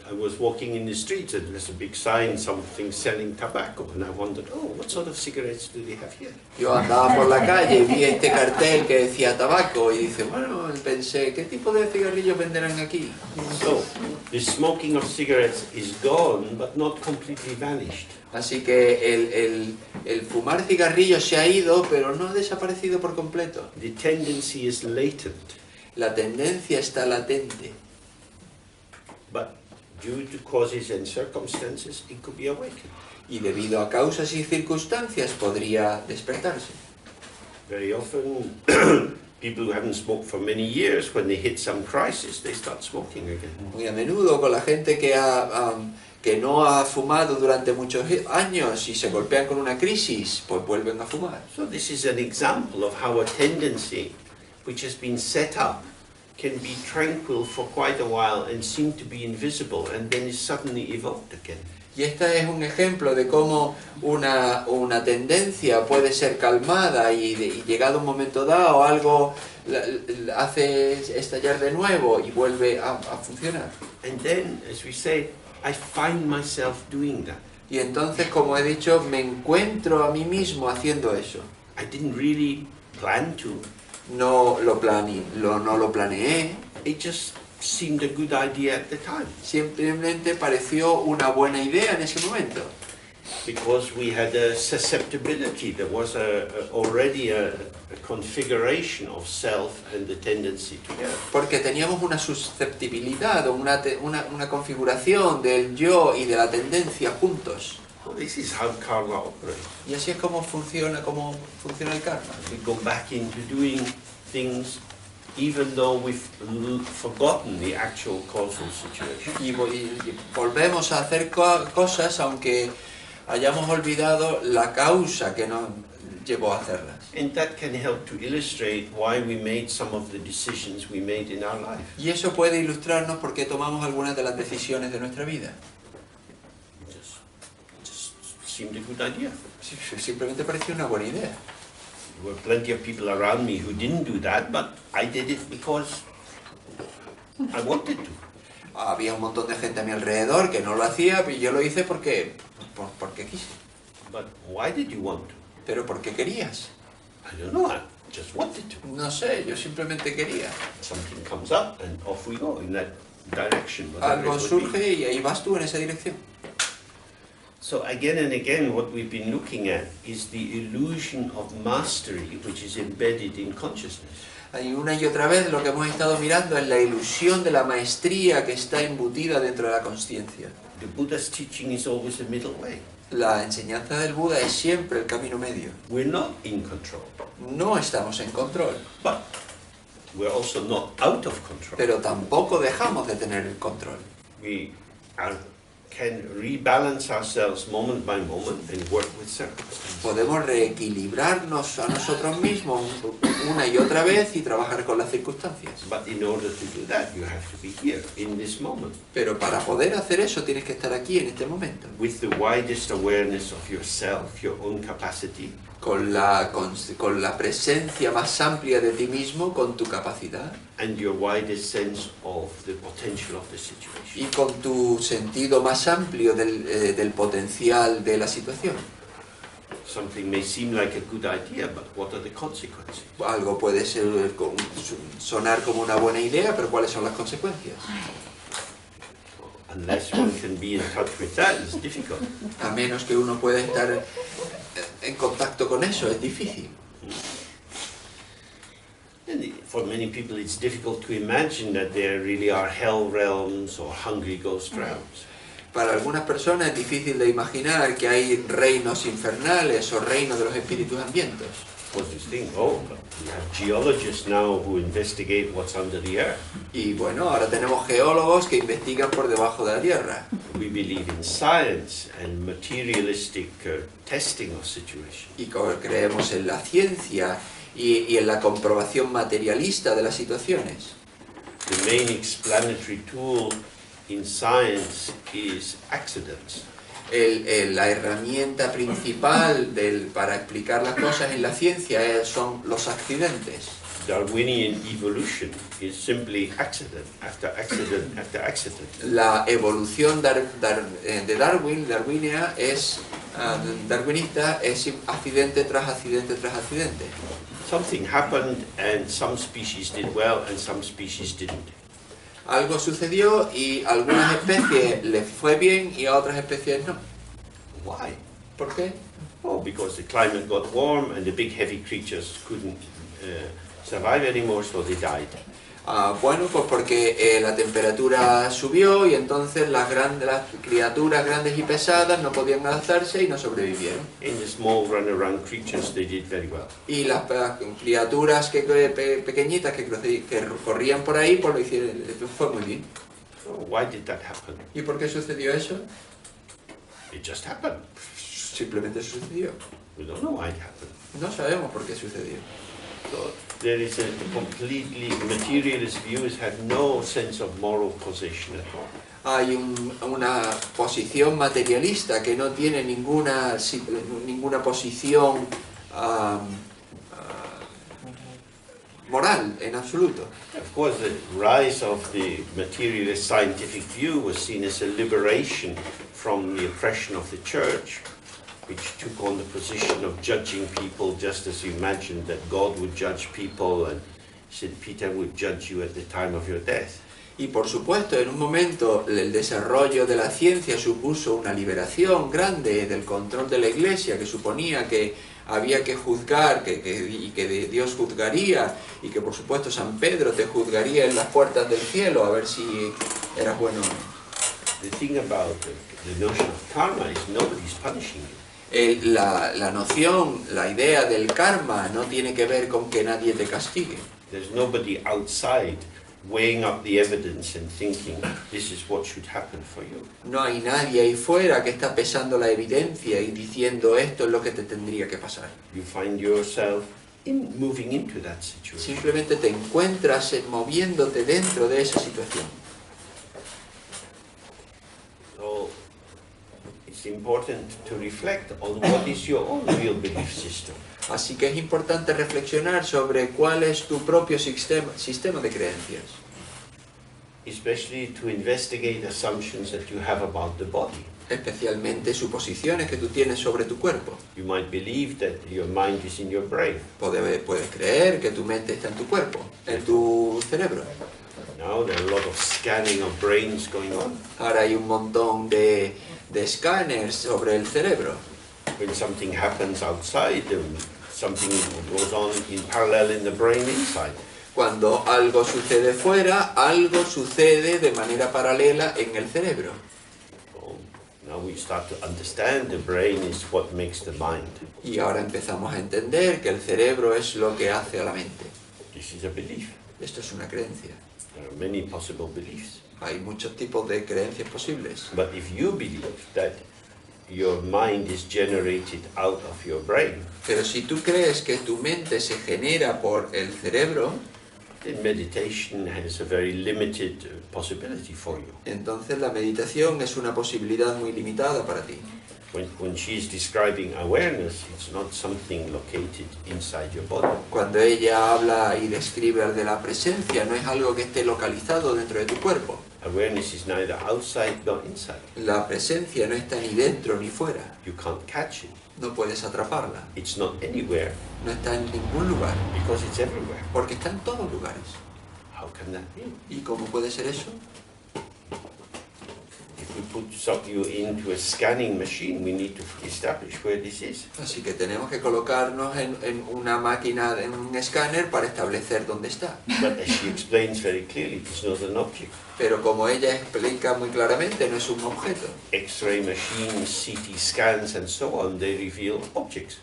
A: I was walking in the streets and there's a big sign, something selling tobacco, and I wondered, oh, what sort of cigarettes do they have here?
B: Yo andaba por la calle y vi este cartel que decía tabaco y dice, bueno, pensé, ¿qué tipo de cigarrillos venderán aquí?
A: So, the smoking of cigarettes is gone, but not completely vanished.
B: Así que el fumar cigarrillos se ha ido, pero no ha desaparecido por completo.
A: The tendency is latent,
B: La tendencia está latente,
A: but due to causes and circumstances, it could be awakened.
B: y debido a causas y circunstancias podría despertarse.
A: Very often, people who haven't smoked for many years, when they hit some crisis, they start smoking again.
B: Muy a menudo con la gente que no ha fumado durante muchos años y se golpean con una crisis, pues vuelven a fumar.
A: So this is an example of how a tendency which has been set up can be tranquil for quite a while and seem to be invisible and then is suddenly evoked again.
B: Y este es un ejemplo de cómo una tendencia puede ser calmada y llegado un momento dado algo hace estallar de nuevo y vuelve a funcionar.
A: And then, as we say, I find myself doing that.
B: Y entonces, como he dicho, me encuentro a mí mismo haciendo eso.
A: I didn't really plan to.
B: No lo planeé,
A: It just seemed a good idea at the time.
B: simplemente pareció una buena idea en ese momento.
A: Because we had a susceptibility, there was already a configuration of self and the tendency together.
B: Porque teníamos una susceptibilidad o una configuración del yo y de la tendencia juntos.
A: Well, this is how karma operates.
B: Y así es como funciona el karma.
A: We go back into doing things even though we've forgotten the actual causal situation.
B: Y volvemos a hacer cosas aunque hayamos olvidado la causa que nos llevó a hacerlas.
A: And that can help to illustrate why we made some of the decisions we made in our life.
B: Y eso puede ilustrarnos por qué tomamos algunas de las decisiones de nuestra vida.
A: Just seemed a good idea.
B: Simplemente pareció una buena idea.
A: There were plenty of people around me who didn't do that, but I did it because I wanted to.
B: Había un montón de gente a mi alrededor que no lo hacía y yo lo hice porque quise.
A: But why did you want to?
B: Pero ¿por qué querías?
A: I don't know. just wanted to.
B: No sé, yo simplemente quería.
A: Something comes up and off we go in that direction. whatever
B: Algo
A: it would be.
B: surge y ahí vas tú en esa dirección.
A: So again and again what we've been looking at is the illusion of mastery which is embedded in consciousness.
B: Y una y otra vez lo que hemos estado mirando es la ilusión de la maestría que está embutida dentro de la consciencia.
A: The Buddha's teaching is always the middle way.
B: La enseñanza del Buda es siempre el camino medio.
A: We're not in control,
B: No estamos en control,
A: but we're also not out of control.
B: pero tampoco dejamos de tener el control.
A: We can rebalance ourselves moment by moment and work with circumstances.
B: Podemos reequilibrarnos a nosotros mismos una y otra vez y trabajar con las circunstancias.
A: But in order to do that, you have to be here, in this moment,
B: Pero para poder hacer eso tienes que estar aquí en este momento,
A: with the widest awareness of yourself, your own capacity,
B: con la presencia más amplia de ti mismo, con tu capacidad
A: and your widest sense of the potential of the
B: y
A: situation.
B: con tu sentido más amplio del potencial de la situación.
A: Something may seem like a good idea, but what are the consequences?
B: Algo puede sonar como una buena idea, pero ¿cuáles son las consecuencias?
A: Unless one can be in touch with that, it's difficult.
B: A menos que uno pueda estar en contacto con eso, es difícil.
A: And for many people, it's difficult to imagine that there really are hell realms or hungry ghost realms.
B: Para algunas personas es difícil de imaginar que hay reinos infernales o reinos de los espíritus hambrientos.
A: Because you think, oh, but we have geologists now who investigate what's under the earth.
B: Y bueno, ahora tenemos geólogos que investigan por debajo de la tierra.
A: We believe in science and materialistic testing of situations.
B: Y creemos en la ciencia y en la comprobación materialista de las situaciones.
A: The main explanatory tool in science is accidents.
B: La herramienta principal para explicar las cosas en la ciencia son los accidentes.
A: Darwinian evolution is simply accident after accident after accident.
B: La evolución de darwinista es accidente tras accidente tras accidente.
A: Something happened and some species did well and some species didn't.
B: Algo sucedió y a algunas especies les fue bien y a otras especies no.
A: Why?
B: ¿Por qué?
A: Oh, because the climate got warm and the big heavy creatures couldn't survive anymore, so they died.
B: Bueno, pues porque la temperatura subió y entonces las criaturas grandes y pesadas no podían adaptarse y no sobrevivieron.
A: In the small run-around creatures, they did very well.
B: Y las criaturas pequeñitas que corrían por ahí, pues lo hicieron, fue muy bien.
A: So why did that happen?
B: ¿Y por qué sucedió eso?
A: It just happened.
B: Simplemente sucedió.
A: We don't know why it happened.
B: No sabemos por qué sucedió.
A: So there is a completely materialist view. It had no sense of moral possession at all.
B: Hay una posición materialista que no tiene ninguna posición moral en absoluto.
A: Of course, the rise of the materialist scientific view was seen as a liberation from the oppression of the church, which took on the position of judging people just as you imagined that God would judge people and St. Peter would judge you at the time of your death.
B: Y por supuesto, en un momento el desarrollo de la ciencia supuso una liberación grande del control de la Iglesia, que suponía que había que juzgar, y que Dios juzgaría, y que por supuesto San Pedro te juzgaría en las puertas del cielo a ver si eras bueno o no.
A: The thing about the notion of karma is nobody's punishing you.
B: La noción, la idea del karma no tiene que ver con que nadie te castigue.
A: There's nobody outside weighing up the evidence and thinking this is what should happen for you.
B: No hay nadie ahí fuera que está pesando la evidencia y diciendo esto es lo que te tendría que pasar.
A: You find yourself moving into that situation.
B: Simplemente te encuentras moviéndote dentro de esa situación.
A: So it's important to reflect on what is your own real belief system.
B: Así que es importante reflexionar sobre cuál es tu propio sistema de creencias.
A: Especially to investigate assumptions that you have about the body.
B: especialmente suposiciones que tú tienes sobre tu cuerpo.
A: You might believe that your mind is in your brain.
B: Puedes creer que tu mente está en tu cuerpo, en tu cerebro.
A: Now there are a lot of scanning of brains going on.
B: Ahora hay un montón de escáneres sobre el cerebro.
A: When something happens outside, something goes on in parallel in the brain inside.
B: Cuando algo sucede fuera, algo sucede de manera paralela en el cerebro.
A: So now we start to understand the brain is what makes the mind.
B: Y ahora empezamos a entender que el cerebro es lo que hace a la mente.
A: This is a belief.
B: Esto es una creencia.
A: There are many possible beliefs.
B: Hay muchos tipos de creencias posibles.
A: But if you believe that your mind is generated out of your brain,
B: Pero si tú crees que tu mente se genera por el cerebro,
A: then meditation has a very limited possibility for you.
B: entonces la meditación es una posibilidad muy limitada para ti.
A: When she's describing awareness, it's not something located inside your body.
B: Cuando ella habla y describe de la presencia, no es algo que esté localizado dentro de tu cuerpo.
A: Awareness is neither outside nor inside.
B: La presencia no está ni dentro ni fuera.
A: You can't catch it.
B: No puedes atraparla.
A: It's not anywhere
B: No está en ningún lugar,
A: because it's everywhere.
B: porque está en todos lugares.
A: How can that be?
B: ¿Y cómo puede ser eso?
A: If we put you into a scanning machine, we need to establish where this is.
B: Así que tenemos que colocarnos en una máquina, en un escáner, para establecer dónde está.
A: But as she explains very clearly, it's not an object.
B: Pero como ella explica muy claramente, no es un objeto.
A: X-ray machines, CT scans, and so on, they reveal objects.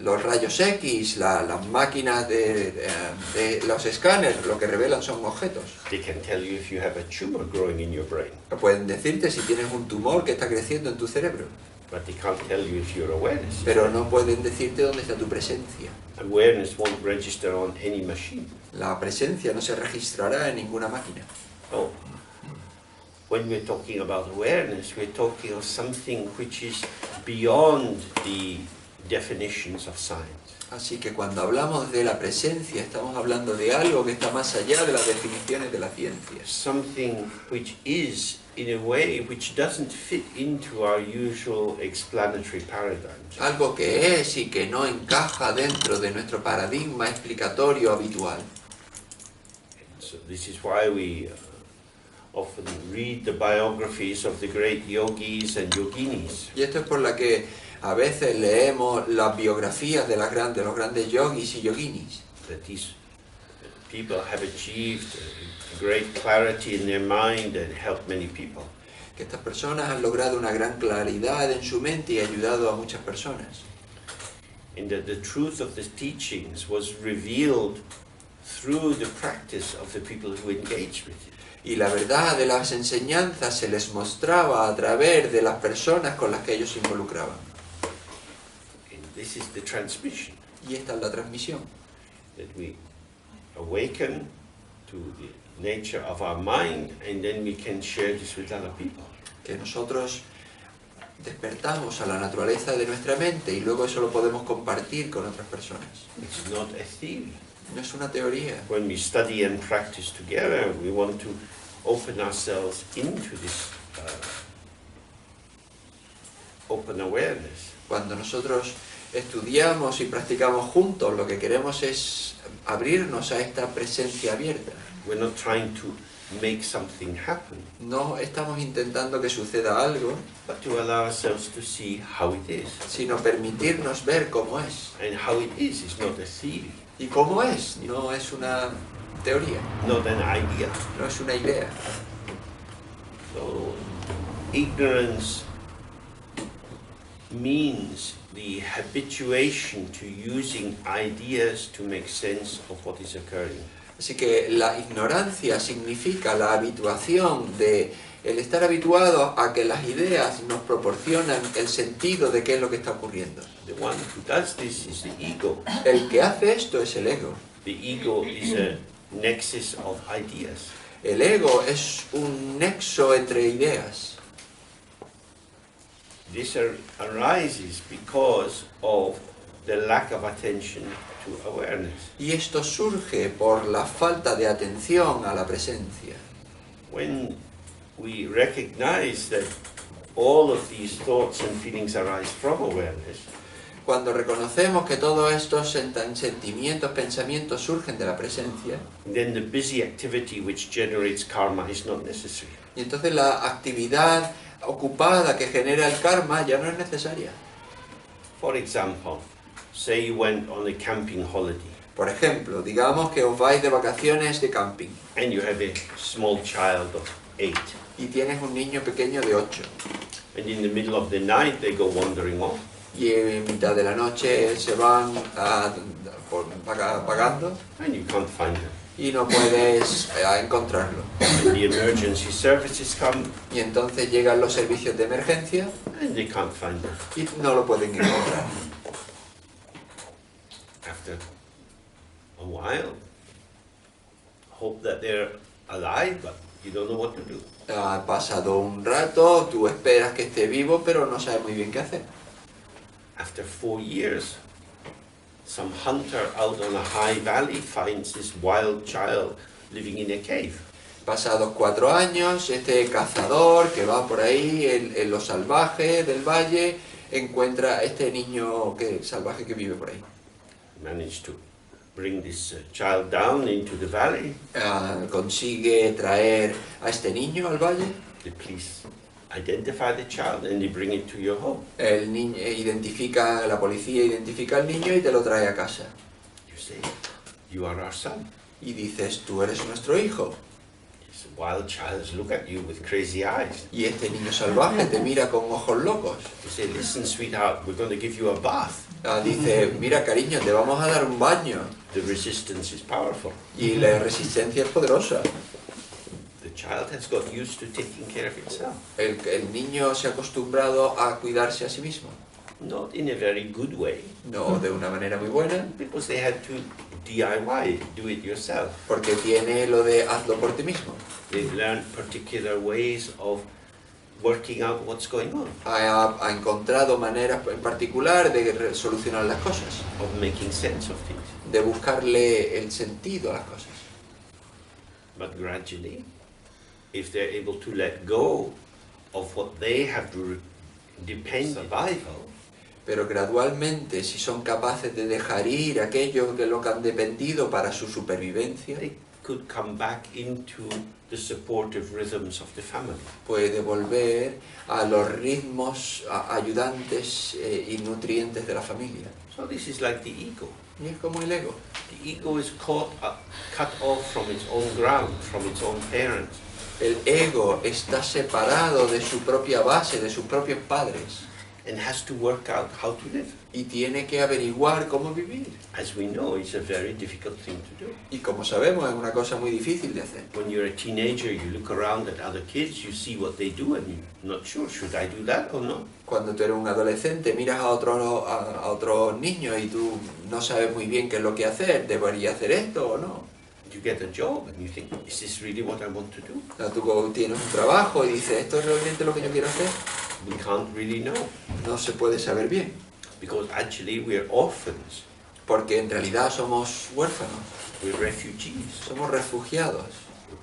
B: Los rayos X, las máquinas de los escáneres, lo que revelan son objetos.
A: They can tell you if you have a tumor growing in your brain,
B: Pueden decirte si tienes un tumor que está creciendo en tu cerebro,
A: but they can't tell you if your awareness.
B: pero no pueden decirte dónde está tu presencia.
A: Awareness won't register on any machine.
B: La presencia no se registrará en ninguna máquina.
A: So, when we're talking about awareness, we're talking of something which is beyond the definitions of science.
B: Así que cuando hablamos de la presencia, estamos hablando de algo que está más allá de las definiciones de la ciencia.
A: Something which is, in a way, which doesn't fit into our usual explanatory paradigms.
B: Algo que es y que no encaja dentro de nuestro paradigma explicatorio habitual.
A: So this is why we often read the biographies of the great yogis and yoginis.
B: Y esto es por la que a veces leemos las biografías de los grandes yogis y yoginis.
A: That these people have achieved great clarity in their mind and helped many people.
B: Que estas personas han logrado una gran claridad en su mente y ayudado a muchas personas.
A: And that the truth of the teachings was revealed through the practice of the people who engaged with it.
B: Y la verdad de las enseñanzas se les mostraba a través de las personas con las que ellos se involucraban.
A: And this is the transmission,
B: Y esta es la transmisión.
A: that we awaken to the nature of our mind and then we can share this with other people.
B: Que nosotros despertamos a la naturaleza de nuestra mente y luego eso lo podemos compartir con otras personas.
A: It's not a theory.
B: No es una teoría.
A: When we study and practice together, we want to open ourselves into this open awareness.
B: Cuando nosotros estudiamos y practicamos juntos, lo que queremos es abrirnos a esta presencia abierta.
A: We're not trying to make something happen,
B: No estamos intentando que suceda algo,
A: but to allow ourselves to see how it is.
B: sino permitirnos ver cómo es.
A: And how it is not a theory,
B: ¿Y cómo es? No es una teoría,
A: not an idea.
B: no es una idea.
A: So, ignorance means the habituation to using ideas to make sense of what is occurring.
B: Así que la ignorancia significa la habituación de el estar habituado a que las ideas nos proporcionan el sentido de qué es lo que está ocurriendo.
A: The one who does this is the ego.
B: El que hace esto es el ego.
A: The ego is a nexus of ideas.
B: El ego es un nexo entre ideas.
A: This arises because of the lack of attention to awareness.
B: Y esto surge por la falta de atención a la presencia.
A: When we recognize that all of these thoughts and feelings arise from awareness,
B: Cuando reconocemos que todos estos sentimientos, pensamientos surgen de la presencia,
A: then the busy activity which generates karma is not necessary.
B: y entonces la actividad ocupada que genera el karma ya no es necesaria.
A: For example, say you went on a camping holiday
B: Por ejemplo, digamos que os vais de vacaciones de camping
A: and you have a small child of 8,
B: y tienes un niño pequeño de 8
A: and in the middle of the night they go wandering off,
B: y en mitad de la noche se van vagando
A: and you can't find them.
B: y no puedes encontrarlo.
A: And the emergency services come,
B: Y entonces llegan los servicios de emergencia
A: and they can't find them.
B: y no lo pueden encontrar.
A: After a while, hope that they're alive, but you don't know what to do.
B: Ha pasado un rato, tú esperas que esté vivo, pero no sabes muy bien qué hacer.
A: After 4 years, some hunter out on a high valley finds this wild child living in a cave.
B: Pasados 4 años, este cazador que va por ahí en lo salvaje del valle encuentra a este niño salvaje que vive por ahí.
A: Managed to bring this child down into the valley.
B: Consigue traer a este niño al valle.
A: The police identify the child and they bring it to your home.
B: El niño la policía identifica al niño y te lo trae a casa.
A: You say, you are our son.
B: Y dices, tú eres nuestro hijo.
A: This wild child look at you with crazy eyes.
B: Y este niño salvaje te mira con ojos locos.
A: You say, listen, sweetheart, we're going to give you a bath.
B: Dice, mira cariño, te vamos a dar un baño.
A: The resistance is powerful.
B: Y la resistencia es poderosa.
A: The child has got used to taking care of itself.
B: El niño se ha acostumbrado a cuidarse a sí mismo.
A: Not in a very good way,
B: No de una manera muy buena,
A: because they had to DIY, do it yourself.
B: porque tiene lo de hazlo por ti mismo.
A: They've learned particular ways of working out what's going on,
B: Ha encontrado maneras en particular de solucionar las cosas,
A: of making sense of things.
B: de buscarle el sentido a las cosas.
A: But gradually, if they're able to let go of what they have depended on survival,
B: Pero gradualmente, si son capaces de dejar ir aquello de lo que han dependido para su supervivencia,
A: they could come back into the supportive rhythms of the family.
B: puede volver a los ritmos ayudantes y nutrientes de la familia.
A: So this is like the ego.
B: Y es como el ego.
A: The ego is cut off from its own ground, from its own parents.
B: El ego está separado de su propia base, de sus propios padres,
A: And has to work out how to live.
B: y tiene que averiguar cómo vivir.
A: As we know, it's a very difficult thing to do.
B: Y como sabemos, es una cosa muy difícil de hacer.
A: When you're a teenager, you look around at other kids, you see what they do, and you're not sure, should I do that or not?
B: Cuando tú eres un adolescente, miras a otros niños y tú no sabes muy bien qué es lo que hacer, ¿debería hacer esto o no?
A: You get a job and you think, is this really what I want to do?
B: Tú tienes un trabajo y dices, ¿esto es realmente lo que yo quiero hacer?
A: We can't really know,
B: No se puede saber bien,
A: because actually we're orphans,
B: porque en realidad somos huérfanos,
A: we're refugees,
B: somos refugiados,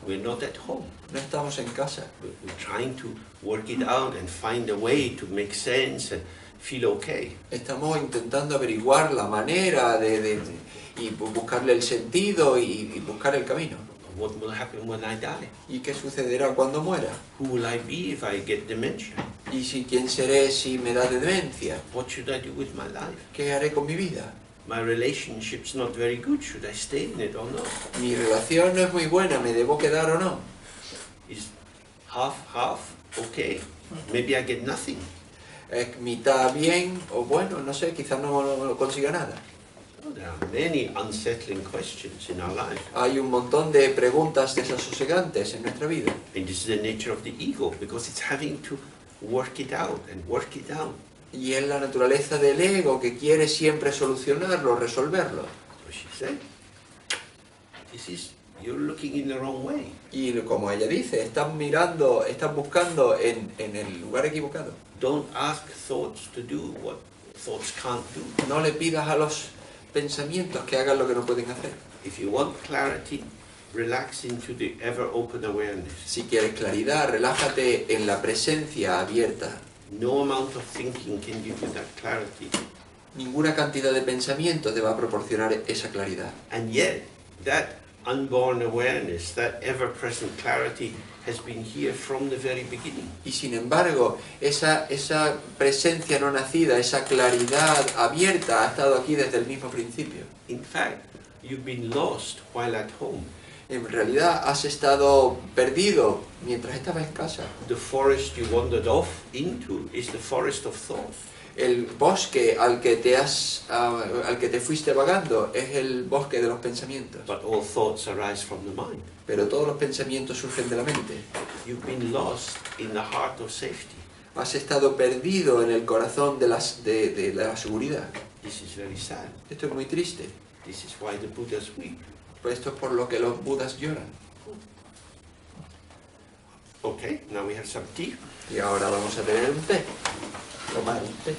A: we're not at home.
B: no estamos en casa.
A: We're trying to work it out and find a way to make sense and feel okay.
B: Estamos intentando averiguar la manera y buscarle el sentido y buscar el camino.
A: What will happen when I die?
B: ¿Y qué sucederá cuando muera?
A: Who will I be if I get dementia?
B: ¿Y quién seré si me da demencia?
A: What should I do with my life?
B: ¿Qué haré con mi vida?
A: My relationship's not very good. Should I stay in it or not?
B: Mi relación no es muy buena, ¿me debo quedar o no?
A: Is half okay? Maybe I get nothing.
B: ¿Es mitad bien o bueno? No sé, quizás no consiga nada.
A: Well, there are many unsettling questions in our life.
B: Hay un montón de preguntas desasosegantes en nuestra vida.
A: And this is the nature of the ego, because it's having to work it out and work it out.
B: Y es la naturaleza del ego que quiere siempre solucionarlo, resolverlo.
A: So she said, you're looking in the wrong way.
B: Y como ella dice, están buscando en el lugar equivocado.
A: Don't ask thoughts to do what thoughts can't do.
B: No le pidas a los pensamientos que hagan lo que no pueden hacer.
A: If you want clarity, relax into the ever-open awareness.
B: Si quieres claridad, relájate en la presencia abierta.
A: No amount of thinking can give you that clarity.
B: Ninguna cantidad de pensamiento te va a proporcionar esa claridad.
A: And yet, that unborn awareness, that ever-present clarity, has been here from the very beginning.
B: Y sin embargo, esa presencia no nacida, esa claridad abierta ha estado aquí desde el mismo principio.
A: In fact, you've been lost while at home.
B: En realidad has estado perdido mientras estabas en casa.
A: The forest you wandered off into is the forest of thought.
B: El bosque al que te fuiste vagando es el bosque de los pensamientos.
A: But all thoughts arise from the mind.
B: Pero todos los pensamientos surgen de la mente.
A: You've been lost in the heart of safety.
B: Has estado perdido en el corazón de la seguridad.
A: This is very sad.
B: Esto es muy triste.
A: This is why the Buddhas weep.
B: Pues esto es por lo que los budas lloran.
A: Okay, now we have some tea.
B: Y ahora vamos a tener un té. Tomar un té.